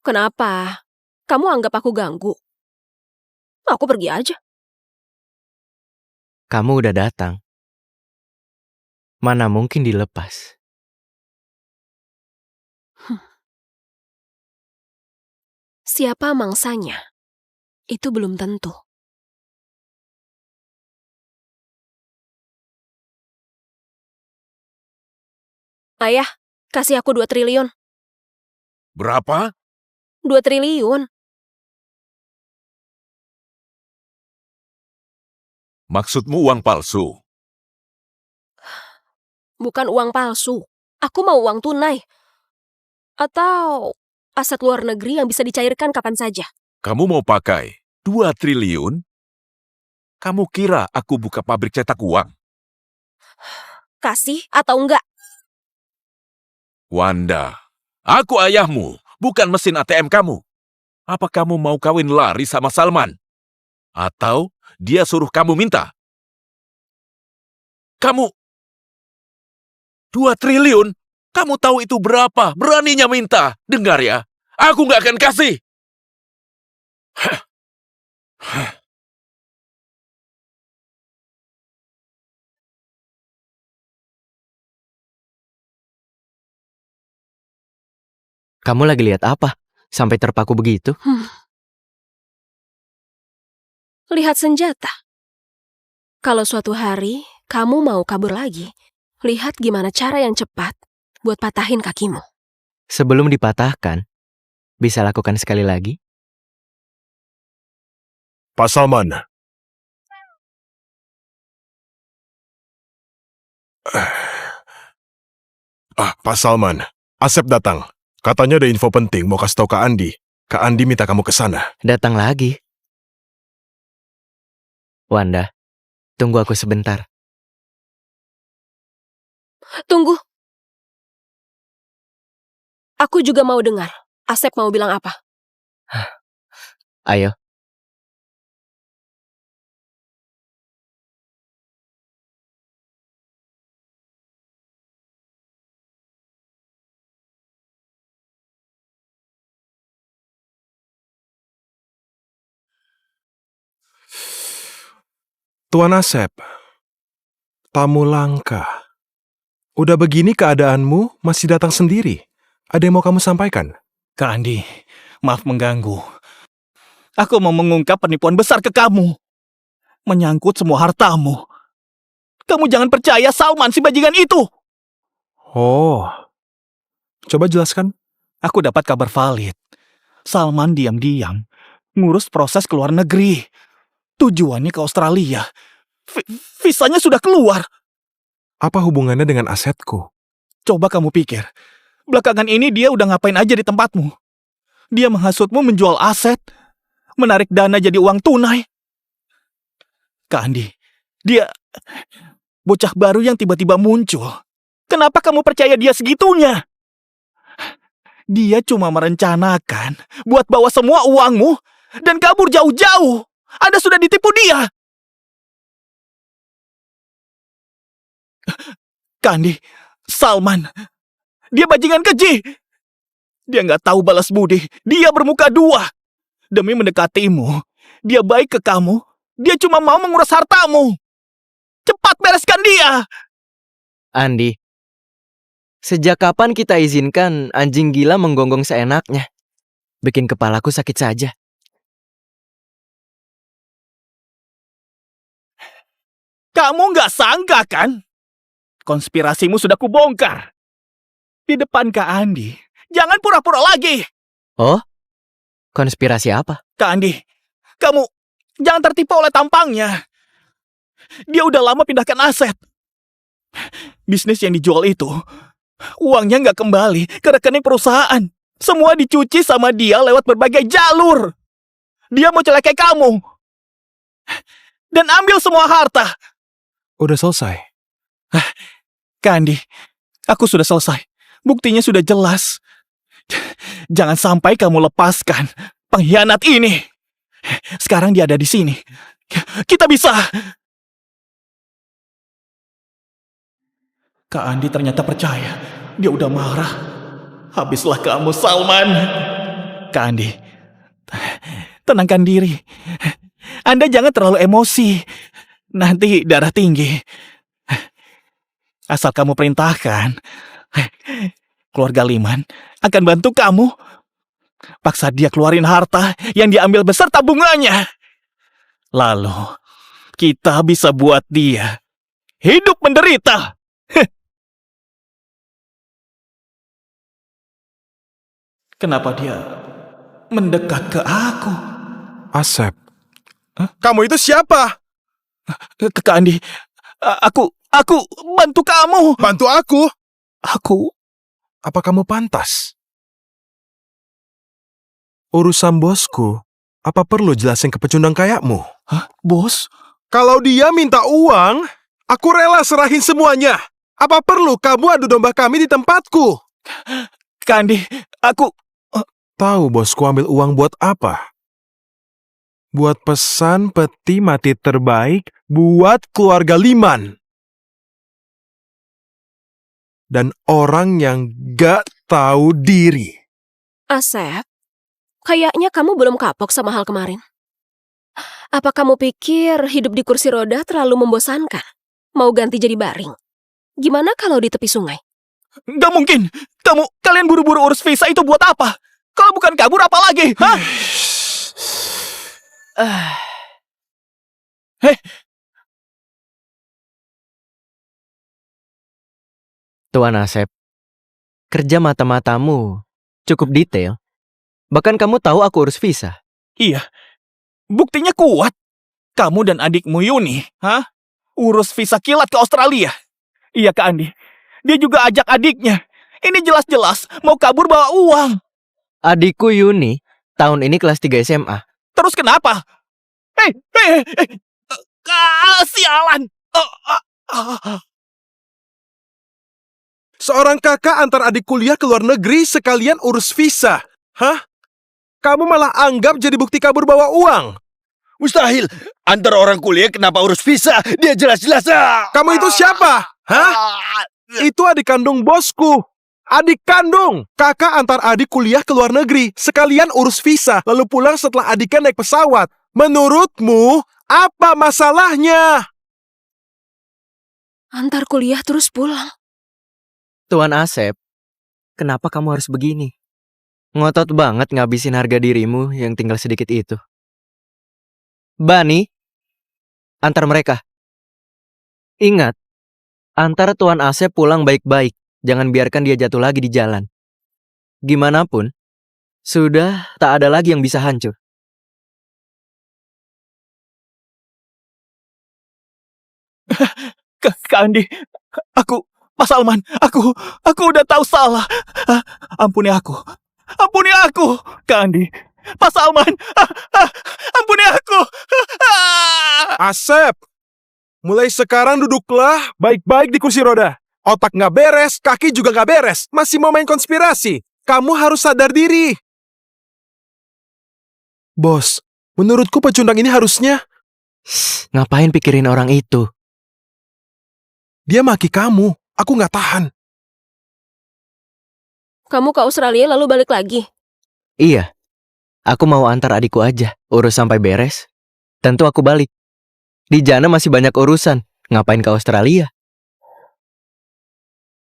Kenapa? Kamu anggap aku ganggu? Aku pergi aja. Kamu udah datang. Mana mungkin dilepas. Siapa mangsanya? Itu belum tentu. Ayah, kasih aku 2 triliun. Berapa? 2 triliun. Maksudmu uang palsu? Bukan uang palsu. Aku mau uang tunai. Atau aset luar negeri yang bisa dicairkan kapan saja. Kamu mau pakai 2 triliun? Kamu kira aku buka pabrik cetak uang? Kasih atau enggak? Wanda, aku ayahmu, bukan mesin ATM kamu. Apa kamu mau kawin lari sama Salman? Atau dia suruh kamu minta? Kamu 2 triliun? Kamu tahu itu berapa? Beraninya minta. Dengar ya, aku nggak akan kasih. Kamu lagi lihat apa? Sampai terpaku begitu? Lihat senjata. Kalau suatu hari kamu mau kabur lagi, lihat gimana cara yang cepat buat patahin kakimu. Sebelum dipatahkan, bisa lakukan sekali lagi? Pak Salman. Pak Salman. Asep datang. Katanya ada info penting mau kasih tahu Kak Andi. Kak Andi minta kamu ke sana. Datang lagi. Wanda, tunggu aku sebentar. Tunggu. Aku juga mau dengar. Asep mau bilang apa? Ayo. Tuan Asep, tamu langka. Udah begini keadaanmu masih datang sendiri. Ada yang mau kamu sampaikan? Kak Andi, maaf mengganggu. Aku mau mengungkap penipuan besar ke kamu. Menyangkut semua hartamu. Kamu jangan percaya Salman si bajingan itu. Oh, coba jelaskan. Aku dapat kabar valid. Salman diam-diam ngurus proses ke luar negeri. Tujuannya ke Australia. Visanya sudah keluar. Apa hubungannya dengan asetku? Coba kamu pikir. Belakangan ini dia udah ngapain aja di tempatmu. Dia menghasutmu menjual aset. Menarik dana jadi uang tunai. Kak Andi, dia bocah baru yang tiba-tiba muncul. Kenapa kamu percaya dia segitunya? Dia cuma merencanakan buat bawa semua uangmu dan kabur jauh-jauh. Anda sudah ditipu dia. Kandi, Salman, dia bajingan keji. Dia nggak tahu balas budi. Dia bermuka dua. Demi mendekatimu, dia baik ke kamu. Dia cuma mau menguras hartamu. Cepat bereskan dia. Andi, sejak kapan kita izinkan anjing gila menggonggong seenaknya? Bikin kepalaku sakit saja. Kamu nggak sangka kan? Konspirasimu sudah kubongkar. Di depan Kak Andi, jangan pura-pura lagi. Oh? Konspirasi apa? Kak Andi, kamu jangan tertipu oleh tampangnya. Dia udah lama pindahkan aset. Bisnis yang dijual itu, uangnya nggak kembali ke rekening perusahaan. Semua dicuci sama dia lewat berbagai jalur. Dia mau celakai kamu. Dan ambil semua harta. Udah selesai. Kak Andi, aku sudah selesai. Buktinya sudah jelas. Jangan sampai kamu lepaskan pengkhianat ini. Sekarang dia ada di sini. Kita bisa. Kak Andi ternyata percaya. Dia udah marah. Habislah kamu, Salman. Kak Andi, tenangkan diri. Anda jangan terlalu emosi. Nanti darah tinggi. Asal kamu perintahkan, keluarga Liman akan bantu kamu. Paksa dia keluarin harta yang diambil besar tabungannya. Lalu, kita bisa buat dia hidup menderita. Kenapa dia mendekat ke aku? Asep, kamu itu siapa? Kak Andi, aku bantu kamu. Bantu aku? Aku? Apa kamu pantas? Urusan bosku, apa perlu jelasin ke pecundang kayakmu? Hah? Bos? Kalau dia minta uang, aku rela serahin semuanya. Apa perlu kamu adu domba kami di tempatku? Kak Andi, aku... Tahu bosku ambil uang buat apa? Buat pesan peti mati terbaik buat keluarga Liman. Dan orang yang gak tahu diri. Asep, kayaknya kamu belum kapok sama hal kemarin. Apa kamu pikir hidup di kursi roda terlalu membosankan? Mau ganti jadi baring? Gimana kalau di tepi sungai? Gak mungkin. Kalian buru-buru urus visa itu buat apa? Kalau bukan kabur apa lagi? Hah? Tuan Asep, kerja mata-matamu cukup detail. Bahkan kamu tahu aku urus visa. Iya. Buktinya kuat. Kamu dan adikmu Yuni, urus visa kilat ke Australia. Iya Kak Andi. Dia juga ajak adiknya. Ini jelas-jelas mau kabur bawa uang. Adikku Yuni tahun ini kelas 3 SMA. Terus kenapa? Sialan. Seorang kakak antar adik kuliah ke luar negeri sekalian urus visa. Hah? Kamu malah anggap jadi bukti kabur bawa uang. Mustahil. Antar orang kuliah kenapa urus visa? Dia jelas-jelas. Kamu itu siapa? Hah? Itu adik kandung bosku. Adik kandung. Kakak antar adik kuliah ke luar negeri sekalian urus visa, lalu pulang setelah adiknya naik pesawat. Menurutmu, apa masalahnya? Antar kuliah terus pulang. Tuan Asep, kenapa kamu harus begini? Ngotot banget ngabisin harga dirimu yang tinggal sedikit itu. Bani, antar mereka. Ingat, antar Tuan Asep pulang baik-baik. Jangan biarkan dia jatuh lagi di jalan. Gimana pun, sudah tak ada lagi yang bisa hancur. Kak Andi, Pak Salman, aku udah tahu salah. Ampuni aku, Kak Andi, Pak Salman, ampuni aku. Asep, mulai sekarang duduklah baik-baik di kursi roda. Otak nggak beres, kaki juga nggak beres. Masih mau main konspirasi. Kamu harus sadar diri. Bos, menurutku pecundang ini harusnya... Ngapain pikirin orang itu? Dia maki kamu. Aku nggak tahan. Kamu ke Australia lalu balik lagi? Iya, aku mau antar adikku aja. Urus sampai beres. Tentu aku balik. Di Jana masih banyak urusan. Ngapain ke Australia?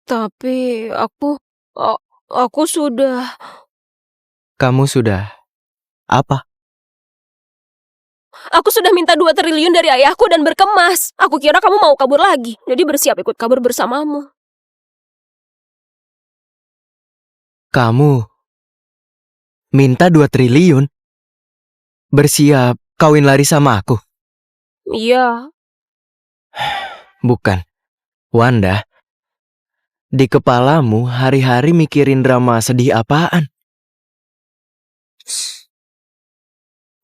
Tapi aku sudah... Kamu sudah... apa? Aku sudah minta 2 triliun dari ayahku dan berkemas. Aku kira kamu mau kabur lagi. Jadi bersiap ikut kabur bersamamu. Kamu minta 2 triliun? Bersiap kawin lari sama aku? Iya. Bukan. Wanda, di kepalamu hari-hari mikirin drama sedih apaan?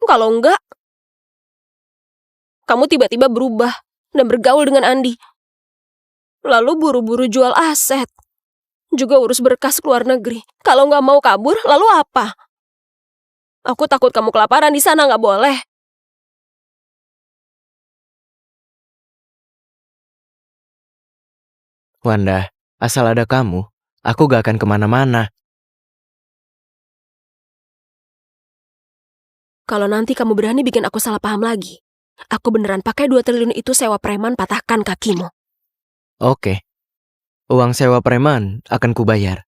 Kalau enggak, kamu tiba-tiba berubah dan bergaul dengan Andi. Lalu buru-buru jual aset. Juga urus berkas ke luar negeri. Kalau nggak mau kabur, lalu apa? Aku takut kamu kelaparan di sana, nggak boleh. Wanda, asal ada kamu, aku gak akan kemana-mana. Kalau nanti kamu berani bikin aku salah paham lagi, aku beneran pakai 2 triliun itu sewa preman patahkan kakimu. Oke. Uang sewa preman akan kubayar.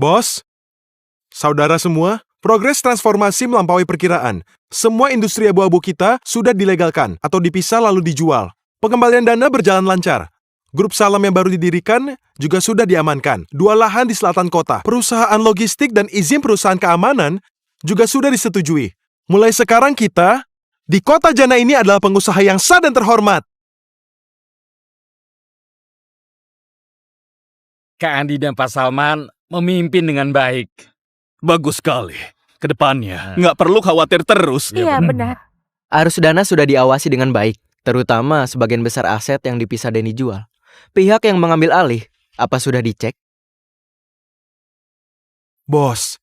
Bos, saudara semua, progres transformasi melampaui perkiraan. Semua industri abu-abu kita sudah dilegalkan atau dipisah lalu dijual. Pengembalian dana berjalan lancar. Grup Salam yang baru didirikan juga sudah diamankan. 2 lahan di selatan kota. Perusahaan logistik dan izin perusahaan keamanan juga sudah disetujui. Mulai sekarang kita, di kota Jana ini adalah pengusaha yang sah dan terhormat. Kak Andi dan Pak Salman memimpin dengan baik. Bagus sekali. Kedepannya, nggak perlu khawatir terus. Iya, benar. Arus dana sudah diawasi dengan baik, terutama sebagian besar aset yang dipisah dan dijual. Pihak yang mengambil alih, apa sudah dicek? Bos,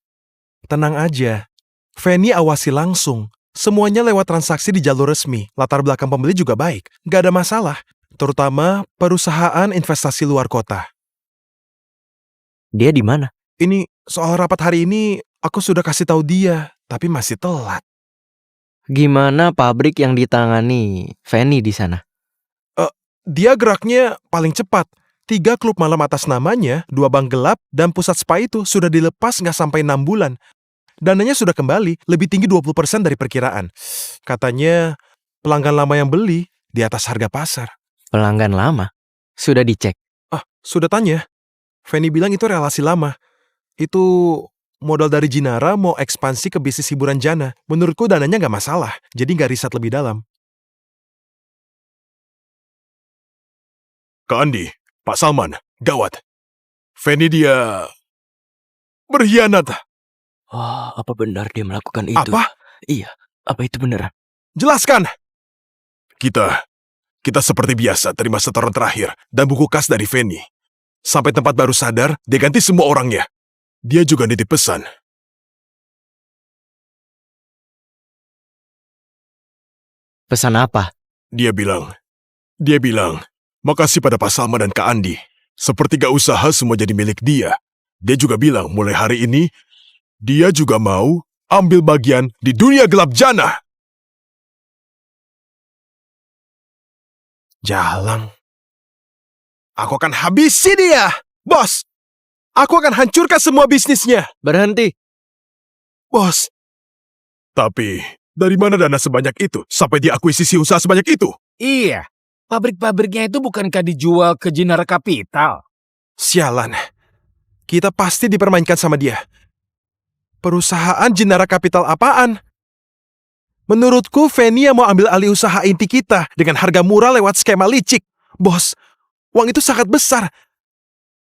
tenang aja. Fanny awasi langsung. Semuanya lewat transaksi di jalur resmi. Latar belakang pembeli juga baik. Gak ada masalah. Terutama perusahaan investasi luar kota. Dia di mana? Ini soal rapat hari ini aku sudah kasih tahu dia, tapi masih telat. Gimana pabrik yang ditangani Fanny di sana? Dia geraknya paling cepat. 3 klub malam atas namanya, 2 bank gelap, dan pusat spa itu sudah dilepas nggak sampai 6 bulan. Dananya sudah kembali, lebih tinggi 20% dari perkiraan. Katanya pelanggan lama yang beli di atas harga pasar. Pelanggan lama? Sudah dicek? Sudah tanya. Fanny bilang itu relasi lama. Itu modal dari Jinara mau ekspansi ke bisnis hiburan Jana. Menurutku dananya nggak masalah, jadi nggak riset lebih dalam. Kak Andi, Pak Salman, gawat. Fanny dia berkhianat. Oh, apa benar dia melakukan itu? Apa? Iya, apa itu benar? Jelaskan. Kita seperti biasa terima setoran terakhir dan buku kas dari Fanny. Sampai tempat baru sadar, dia ganti semua orangnya. Dia juga nitip pesan. Pesan apa? Dia bilang, makasih pada Pak Salma dan Kak Andi. Sepertiga usaha semua jadi milik dia. Dia juga bilang, mulai hari ini, dia juga mau ambil bagian di dunia gelap jana. Jalang. Aku akan habisi dia, bos. Aku akan hancurkan semua bisnisnya. Berhenti. Bos. Tapi, dari mana dana sebanyak itu sampai dia akuisisi usaha sebanyak itu? Iya, pabrik-pabriknya itu bukankah dijual ke Jinara Capital? Sialan. Kita pasti dipermainkan sama dia. Perusahaan Jinara Capital apaan? Menurutku, Feni yang mau ambil alih usaha inti kita dengan harga murah lewat skema licik. Bos, uang itu sangat besar.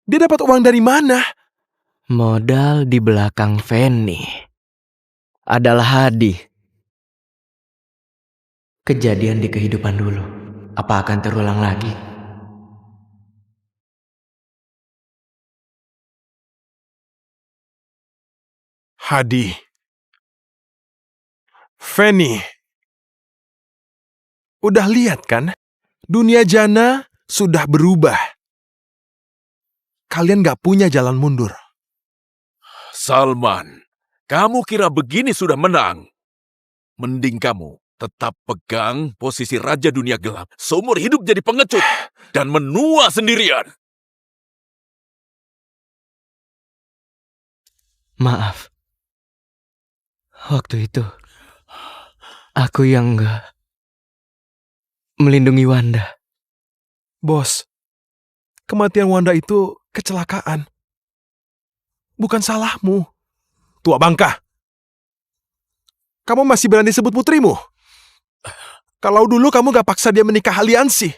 Dia dapat uang dari mana? Modal di belakang Feni adalah Hadi. Kejadian di kehidupan dulu, apa akan terulang lagi? Hadi. Feni. Udah lihat kan? Dunia jana sudah berubah. Kalian gak punya jalan mundur. Salman, kamu kira begini sudah menang? Mending kamu tetap pegang posisi Raja Dunia Gelap. Seumur hidup jadi pengecut dan menua sendirian. Maaf. Waktu itu, aku yang gak melindungi Wanda. Bos, kematian Wanda itu kecelakaan. Bukan salahmu. Tua bangka. Kamu masih berani sebut putrimu? Kalau dulu kamu gak paksa dia menikah aliansi.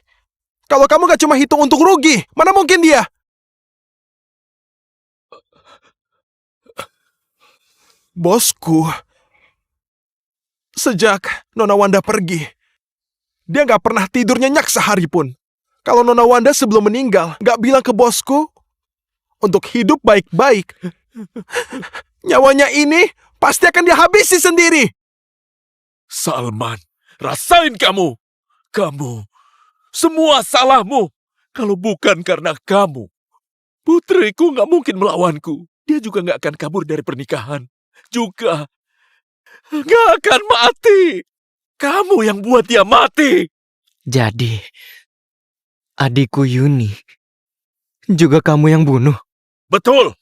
Kalau kamu gak cuma hitung untung rugi, mana mungkin dia? Bosku, sejak Nona Wanda pergi, dia gak pernah tidur nyenyak sehari pun. Kalau Nona Wanda sebelum meninggal gak bilang ke bosku untuk hidup baik-baik, nyawanya ini pasti akan dia habisi sendiri. Salman, rasain kamu. Kamu, semua salahmu. Kalau bukan karena kamu, putriku gak mungkin melawanku. Dia juga gak akan kabur dari pernikahan. Juga gak akan mati. Kamu yang buat dia mati. Jadi, adikku Yuni juga kamu yang bunuh? Betul.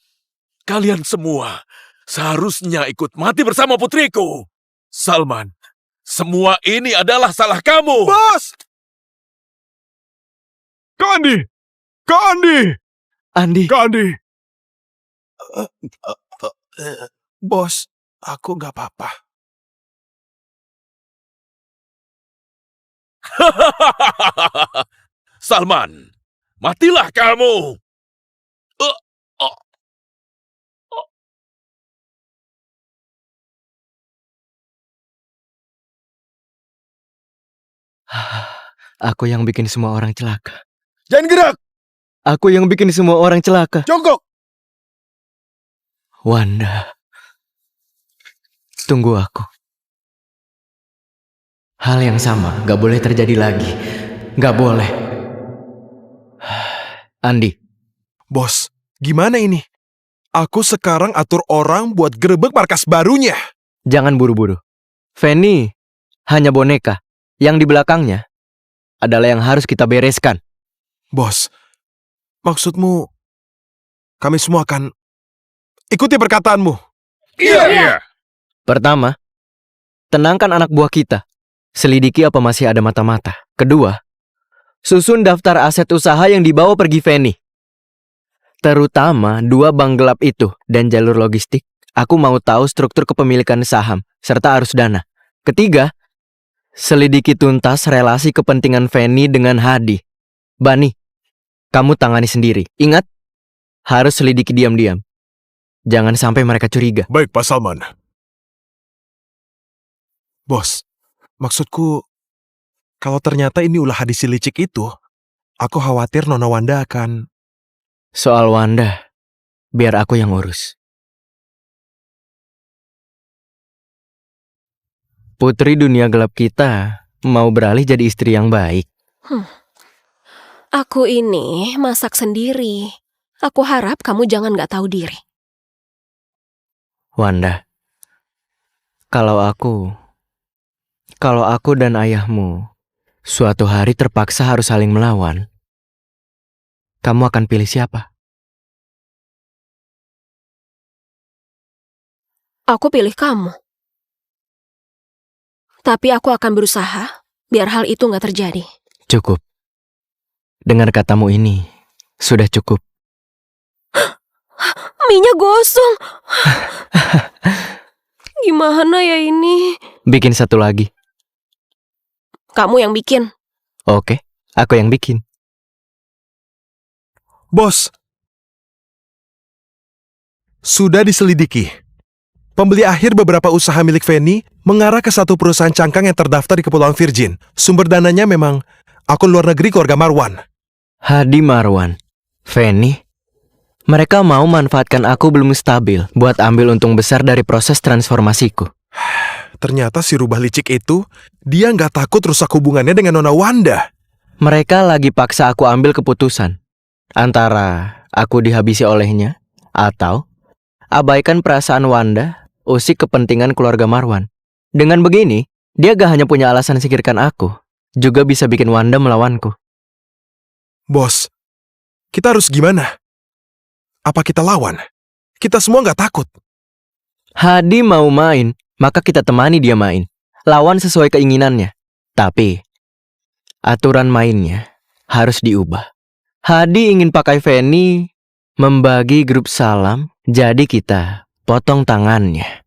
Kalian semua seharusnya ikut mati bersama putriku. Salman, semua ini adalah salah kamu. Bos! Kak Andi! Kak Andi! Andi. Kak Andi! Bos, aku gak apa-apa. Salman, matilah kamu. Aku yang bikin semua orang celaka. Jangan gerak! Aku yang bikin semua orang celaka. Jongkok! Wanda, tunggu aku. Hal yang sama gak boleh terjadi lagi. Gak boleh. Andi. Bos, gimana ini? Aku sekarang atur orang buat gerebek markas barunya. Jangan buru-buru. Feni hanya boneka. Yang di belakangnya adalah yang harus kita bereskan. Bos, maksudmu kami semua akan ikuti perkataanmu? Iya. Pertama, tenangkan anak buah kita. Selidiki apa masih ada mata-mata. Kedua, susun daftar aset usaha yang dibawa pergi Feni. Terutama 2 bank gelap itu dan jalur logistik. Aku mau tahu struktur kepemilikan saham serta arus dana. Ketiga, selidiki tuntas relasi kepentingan Feni dengan Hadi. Bani, kamu tangani sendiri. Ingat, harus selidiki diam-diam. Jangan sampai mereka curiga. Baik, Pak Salman. Bos, maksudku, kalau ternyata ini ulah Hadi si licik itu, aku khawatir Nona Wanda akan Soal Wanda, biar aku yang urus. Putri dunia gelap kita mau beralih jadi istri yang baik. Aku ini masak sendiri. Aku harap kamu jangan gak tahu diri. Wanda, kalau aku dan ayahmu suatu hari terpaksa harus saling melawan, kamu akan pilih siapa? Aku pilih kamu. Tapi aku akan berusaha biar hal itu gak terjadi. Cukup. Dengar katamu ini, sudah cukup. Mie-nya gosong. Gimana ya ini? Bikin satu lagi. Kamu yang bikin. Oke, aku yang bikin. Bos, sudah diselidiki. Pembeli akhir beberapa usaha milik Fanny mengarah ke satu perusahaan cangkang yang terdaftar di Kepulauan Virgin. Sumber dananya memang akun luar negeri keluarga Marwan. Hadi Marwan, Fanny, mereka mau manfaatkan aku belum stabil buat ambil untung besar dari proses transformasiku. Ternyata si rubah licik itu, dia nggak takut rusak hubungannya dengan Nona Wanda. Mereka lagi paksa aku ambil keputusan. Antara aku dihabisi olehnya, atau abaikan perasaan Wanda, usik kepentingan keluarga Marwan. Dengan begini, dia gak hanya punya alasan singkirkan aku, juga bisa bikin Wanda melawanku. Bos, kita harus gimana? Apa kita lawan? Kita semua nggak takut. Hadi mau main, maka kita temani dia main. Lawan sesuai keinginannya. Tapi, aturan mainnya harus diubah. Hadi ingin pakai Fanny membagi grup salam, jadi kita potong tangannya.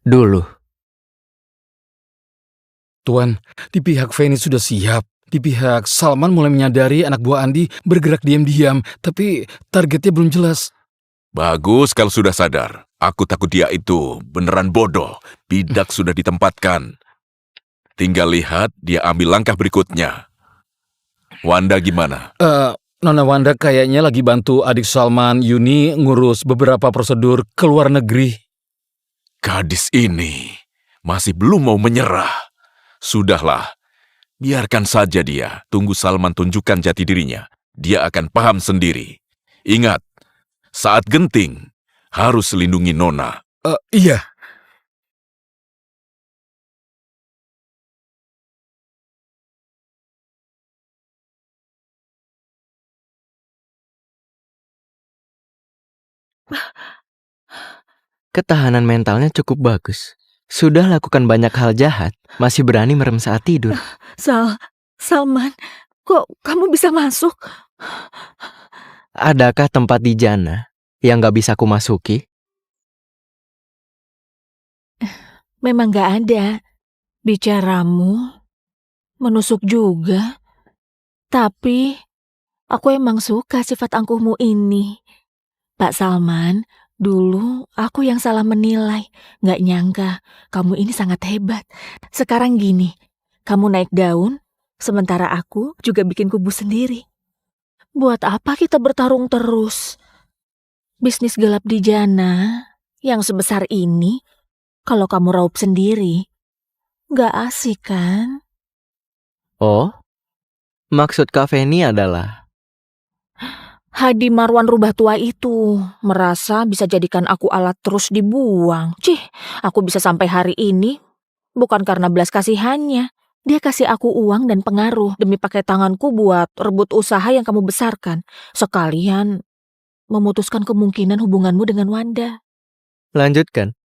Dulu. Tuan, di pihak Fanny sudah siap. Di pihak Salman mulai menyadari anak buah Andi bergerak diam-diam, tapi targetnya belum jelas. Bagus kalau sudah sadar. Aku takut dia itu beneran bodoh. Bidak sudah ditempatkan. Tinggal lihat dia ambil langkah berikutnya. Wanda gimana? Nona Wanda kayaknya lagi bantu adik Salman, Yuni, ngurus beberapa prosedur ke luar negeri. Gadis ini masih belum mau menyerah. Sudahlah, biarkan saja dia. Tunggu Salman tunjukkan jati dirinya. Dia akan paham sendiri. Ingat, saat genting, harus lindungi Nona. Iya. Ketahanan mentalnya cukup bagus. Sudah lakukan banyak hal jahat, masih berani merem saat tidur. Salman, kok kamu bisa masuk? Adakah tempat di Jannah yang gak bisa ku masuki? Memang gak ada. Bicaramu menusuk juga. Tapi aku emang suka sifat angkuhmu ini. Pak Salman, dulu aku yang salah menilai. Gak nyangka kamu ini sangat hebat. Sekarang gini, kamu naik daun, sementara aku juga bikin kubu sendiri. Buat apa kita bertarung terus? Bisnis gelap di Jannah yang sebesar ini, kalau kamu raup sendiri, gak asik kan? Oh, maksud Kak Fanny adalah Hadi Marwan rubah tua itu merasa bisa jadikan aku alat terus dibuang. Cih, aku bisa sampai hari ini bukan karena belas kasihannya. Dia kasih aku uang dan pengaruh demi pakai tanganku buat rebut usaha yang kamu besarkan. Sekalian memutuskan kemungkinan hubunganmu dengan Wanda. lanjutkan.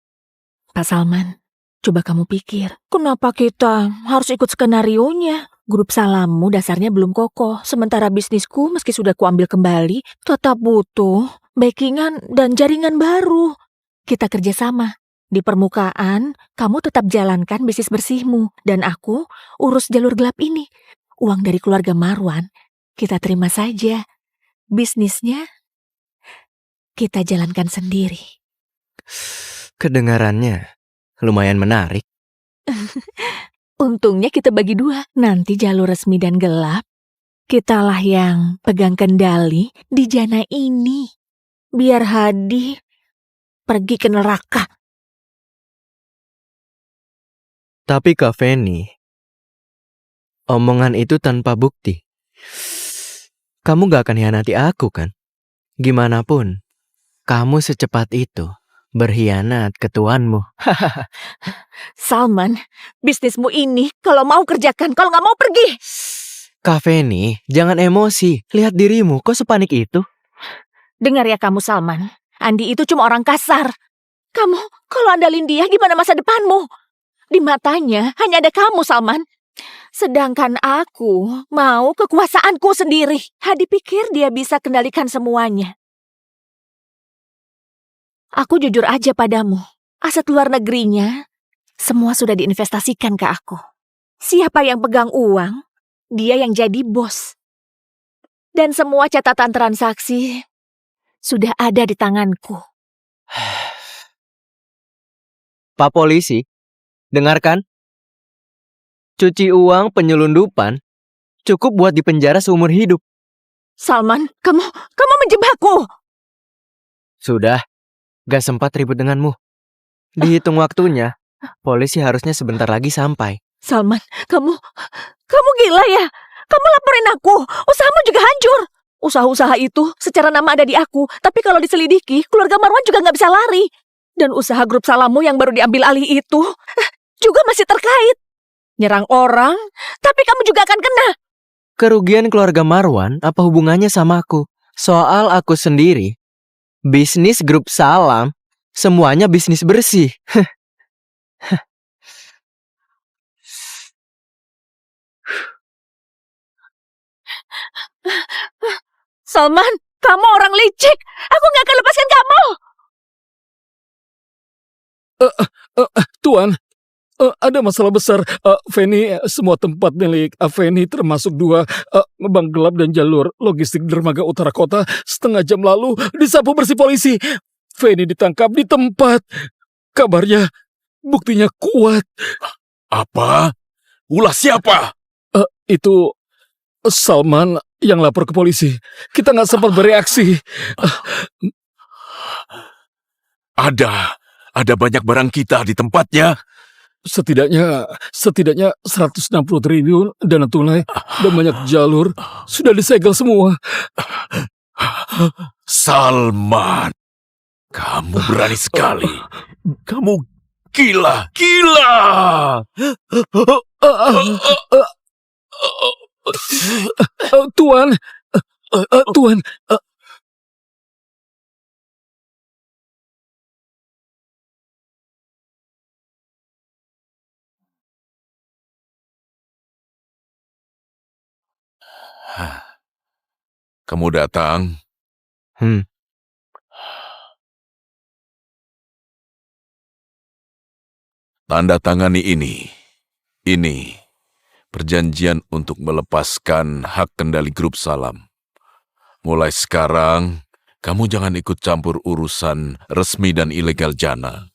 Pak Salman, coba kamu pikir, kenapa kita harus ikut skenarionya? Grup salammu dasarnya belum kokoh, sementara bisnisku meski sudah kuambil kembali, tetap butuh backingan dan jaringan baru. Kita kerjasama. Di permukaan, kamu tetap jalankan bisnis bersihmu, dan aku urus jalur gelap ini. Uang dari keluarga Marwan, kita terima saja. Bisnisnya, kita jalankan sendiri. Kedengarannya lumayan menarik. Untungnya kita bagi dua. Nanti jalur resmi dan gelap Kitalah yang pegang kendali di Jana ini. Biar Hadi pergi ke neraka. Tapi Kak Feni, omongan itu tanpa bukti. Kamu gak akan hianati aku kan? Gimana pun, kamu secepat itu berkhianat ke tuanmu. Salman, bisnismu ini kalau mau kerjakan, kalau nggak mau pergi. Kak Feni, jangan emosi. Lihat dirimu, kok sepanik itu? Dengar ya kamu Salman, Andi itu cuma orang kasar. Kamu kalau andalin dia gimana masa depanmu? Di matanya hanya ada kamu Salman. Sedangkan aku mau kekuasaanku sendiri. Hadi pikir dia bisa kendalikan semuanya. Aku jujur aja padamu, aset luar negerinya semua sudah diinvestasikan ke aku. Siapa yang pegang uang, dia yang jadi bos. Dan semua catatan transaksi sudah ada di tanganku. Pak Polisi, dengarkan. Cuci uang penyelundupan cukup buat dipenjara seumur hidup. Salman, kamu menjebakku. Sudah, gak sempat ribut denganmu. Dihitung waktunya, polisi harusnya sebentar lagi sampai. Salman, kamu gila ya? Kamu laporin aku, usahamu juga hancur. Usaha-usaha itu secara nama ada di aku, tapi kalau diselidiki, keluarga Marwan juga nggak bisa lari. Dan usaha grup Salammu yang baru diambil alih itu juga masih terkait. Nyerang orang, tapi kamu juga akan kena. Kerugian keluarga Marwan apa hubungannya sama aku? Soal aku sendiri, bisnis grup Salam, semuanya bisnis bersih. Salman, kamu orang licik. Aku nggak akan lepaskan kamu. Tuan, ada masalah besar. Feni, semua tempat milik Feni termasuk 2 bank gelap dan jalur logistik dermaga utara kota setengah jam lalu disapu bersih polisi. Feni ditangkap di tempat. Kabarnya buktinya kuat. Apa? Ulah siapa? Itu Salman yang lapor ke polisi. Kita nggak sempat bereaksi. Ada banyak barang kita di tempatnya. Setidaknya 160 triliun dana tunai dan banyak jalur sudah disegel semua. Salman, kamu berani sekali. Kamu gila. Tuan. Kamu datang. Tanda tangani ini. Ini perjanjian untuk melepaskan hak kendali grup Salam. Mulai sekarang, kamu jangan ikut campur urusan resmi dan ilegal Jana.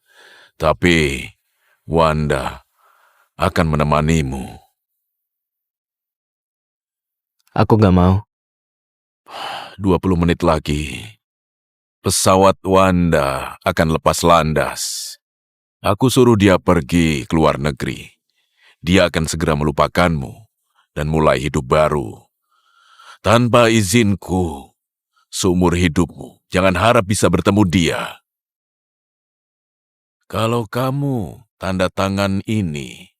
Tapi Wanda akan menemanimu. Aku gak mau. 20 menit lagi, pesawat Wanda akan lepas landas. Aku suruh dia pergi ke luar negeri. Dia akan segera melupakanmu dan mulai hidup baru. Tanpa izinku, seumur hidupmu, jangan harap bisa bertemu dia. Kalau kamu tanda tangan ini,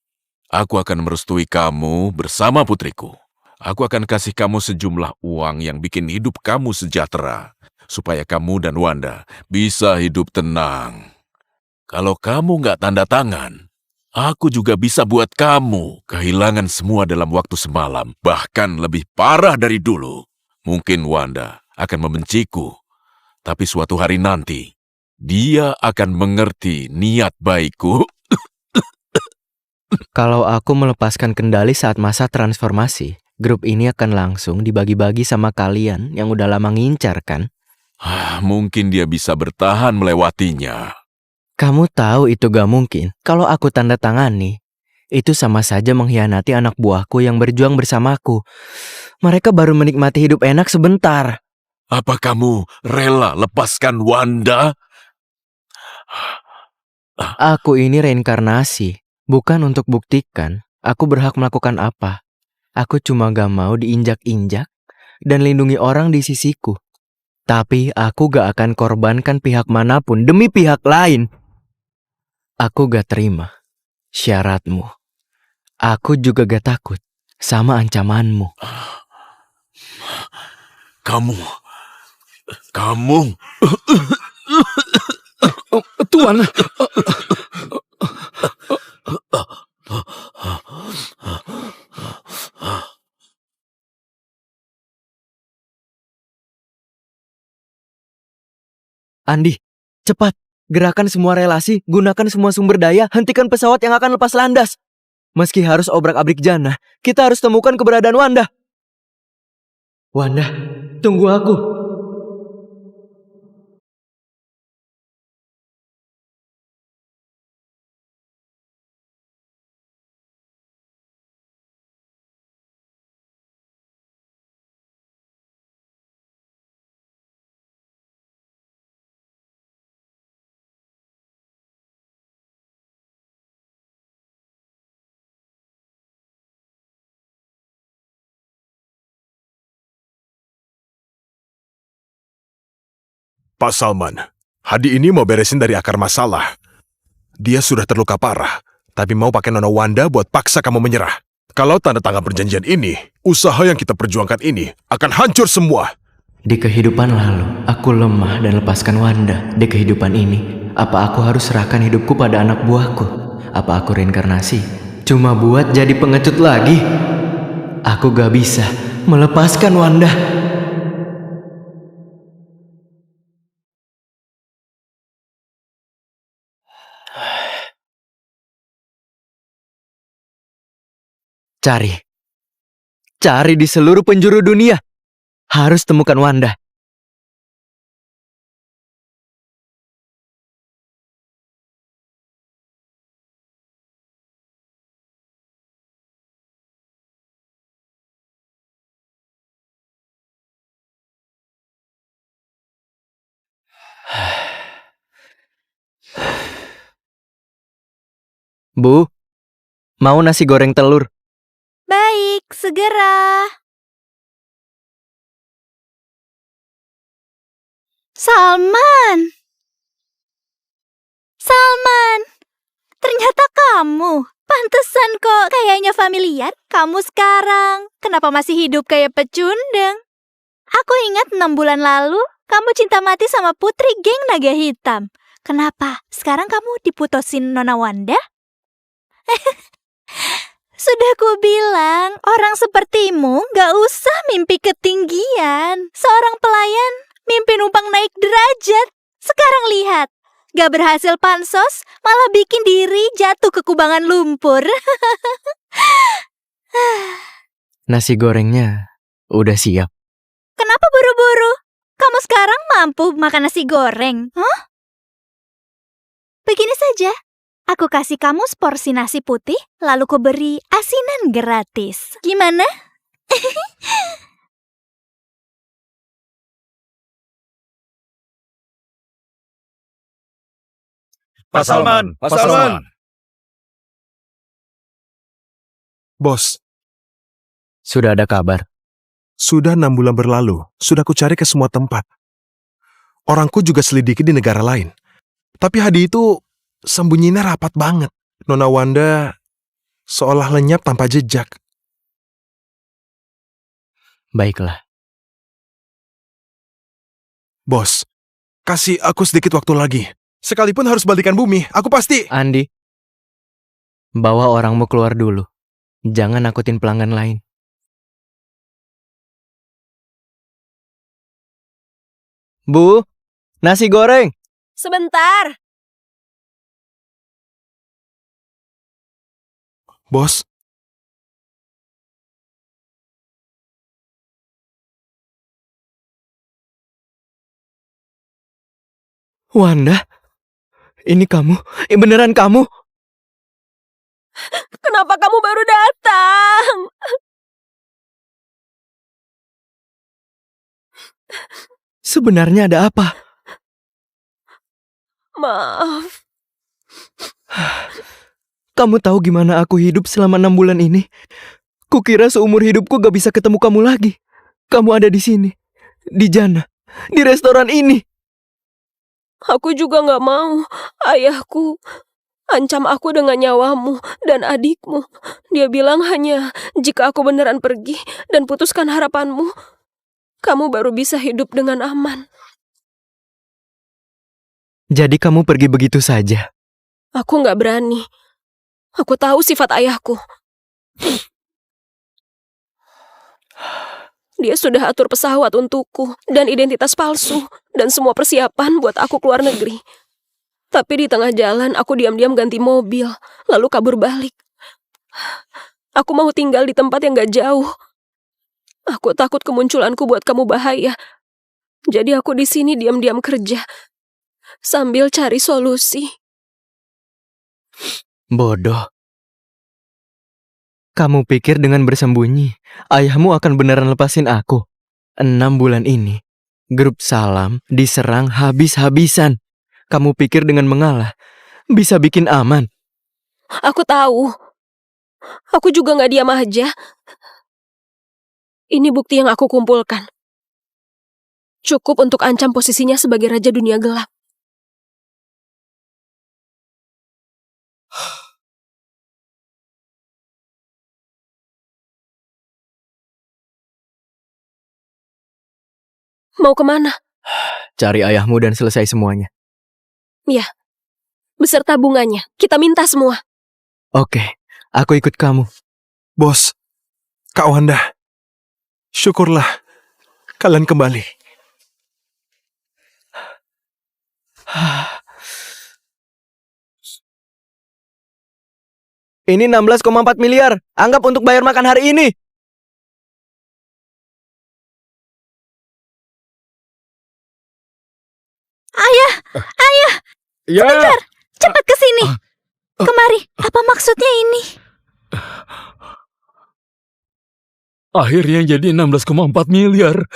aku akan merestui kamu bersama putriku. Aku akan kasih kamu sejumlah uang yang bikin hidup kamu sejahtera, supaya kamu dan Wanda bisa hidup tenang. Kalau kamu nggak tanda tangan, aku juga bisa buat kamu kehilangan semua dalam waktu semalam, bahkan lebih parah dari dulu. Mungkin Wanda akan membenciku, tapi suatu hari nanti, dia akan mengerti niat baikku. Kalau aku melepaskan kendali saat masa transformasi, grup ini akan langsung dibagi-bagi sama kalian yang udah lama ngincar kan? Mungkin dia bisa bertahan melewatinya. Kamu tahu itu gak mungkin. Kalau aku tanda tangani, itu sama saja mengkhianati anak buahku yang berjuang bersamaku. Mereka baru menikmati hidup enak sebentar. Apa kamu rela lepaskan Wanda? Aku ini reinkarnasi, bukan untuk buktikan aku berhak melakukan apa. Aku cuma gak mau diinjak-injak dan lindungi orang di sisiku. Tapi aku gak akan korbankan pihak manapun demi pihak lain. Aku gak terima syaratmu. Aku juga gak takut sama ancamanmu. Kamu... Tuan, Andi, cepat. Gerakan semua relasi, gunakan semua sumber daya, hentikan pesawat yang akan lepas landas. Meski harus obrak-abrik jana, kita harus temukan keberadaan Wanda. Wanda, tunggu aku. Pak Salman, Hadi ini mau beresin dari akar masalah. Dia sudah terluka parah, tapi mau pakai Nona Wanda buat paksa kamu menyerah. Kalau tanda tangan perjanjian ini, usaha yang kita perjuangkan ini akan hancur semua. Di kehidupan lalu, aku lemah dan lepaskan Wanda. Di kehidupan ini, apa aku harus serahkan hidupku pada anak buahku? Apa aku reinkarnasi? Cuma buat jadi pengecut lagi? Aku gak bisa melepaskan Wanda. Cari di seluruh penjuru dunia. Harus temukan Wanda. Bu, mau nasi goreng telur? Baik, segera. Salman. Salman. Ternyata kamu. Pantesan kok kayaknya familiar kamu sekarang. Kenapa masih hidup kayak pecundang? Aku ingat 6 bulan lalu kamu cinta mati sama putri geng naga hitam. Kenapa? Sekarang kamu diputusin Nona Wanda? Sudah ku bilang, orang sepertimu gak usah mimpi ketinggian. Seorang pelayan mimpi numpang naik derajat. Sekarang lihat, gak berhasil pansos, malah bikin diri jatuh ke kubangan lumpur. Nasi gorengnya udah siap. Kenapa buru-buru? Kamu sekarang mampu makan nasi goreng? Hah? Begini saja. Aku kasih kamu seporsi nasi putih, lalu ku beri asinan gratis. Gimana? Pak Salman, Pak Salman. Bos, Sudah ada kabar. sudah 6 bulan berlalu, sudah ku cari ke semua tempat. Orangku juga selidiki di negara lain. Tapi Hadi itu sembunyinya rapat banget. Nona Wanda seolah lenyap tanpa jejak. Baiklah. Bos, kasih aku sedikit waktu lagi. Sekalipun harus balikan bumi, aku pasti... Andi, bawa orangmu keluar dulu. Jangan nakutin pelanggan lain. Bu, nasi goreng. Sebentar. Bos, Wanda, ini kamu? Beneran kamu? Kenapa kamu baru datang? Sebenarnya ada apa? Maaf. Kamu tahu gimana aku hidup selama 6 bulan ini? Kukira seumur hidupku gak bisa ketemu kamu lagi. Kamu ada di sini, di Jannah, di restoran ini. Aku juga gak mau. Ayahku ancam aku dengan nyawamu dan adikmu. Dia bilang hanya jika aku beneran pergi dan putuskan harapanmu, kamu baru bisa hidup dengan aman. Jadi kamu pergi begitu saja? Aku gak berani. Aku tahu sifat ayahku. Dia sudah atur pesawat untukku dan identitas palsu dan semua persiapan buat aku keluar negeri. Tapi di tengah jalan aku diam-diam ganti mobil, lalu kabur balik. Aku mau tinggal di tempat yang gak jauh. Aku takut kemunculanku buat kamu bahaya. Jadi aku di sini diam-diam kerja sambil cari solusi. Bodoh. Kamu pikir dengan bersembunyi, ayahmu akan beneran lepasin aku? 6 bulan ini, grup Salam diserang habis-habisan. Kamu pikir dengan mengalah, bisa bikin aman? Aku tahu. Aku juga gak diam aja. Ini bukti yang aku kumpulkan. Cukup untuk ancam posisinya sebagai Raja Dunia Gelap. Mau kemana? Cari ayahmu dan selesai semuanya. Ya, beserta bunganya. Kita minta semua. Oke, aku ikut kamu. Bos, Kak Wanda, syukurlah kalian kembali. Ini 16,4 miliar. Anggap untuk bayar makan hari ini. Ayah, ayah, Ya. sebentar, cepat ke sini. Kemari, apa maksudnya ini? Akhirnya jadi 16,4 miliar.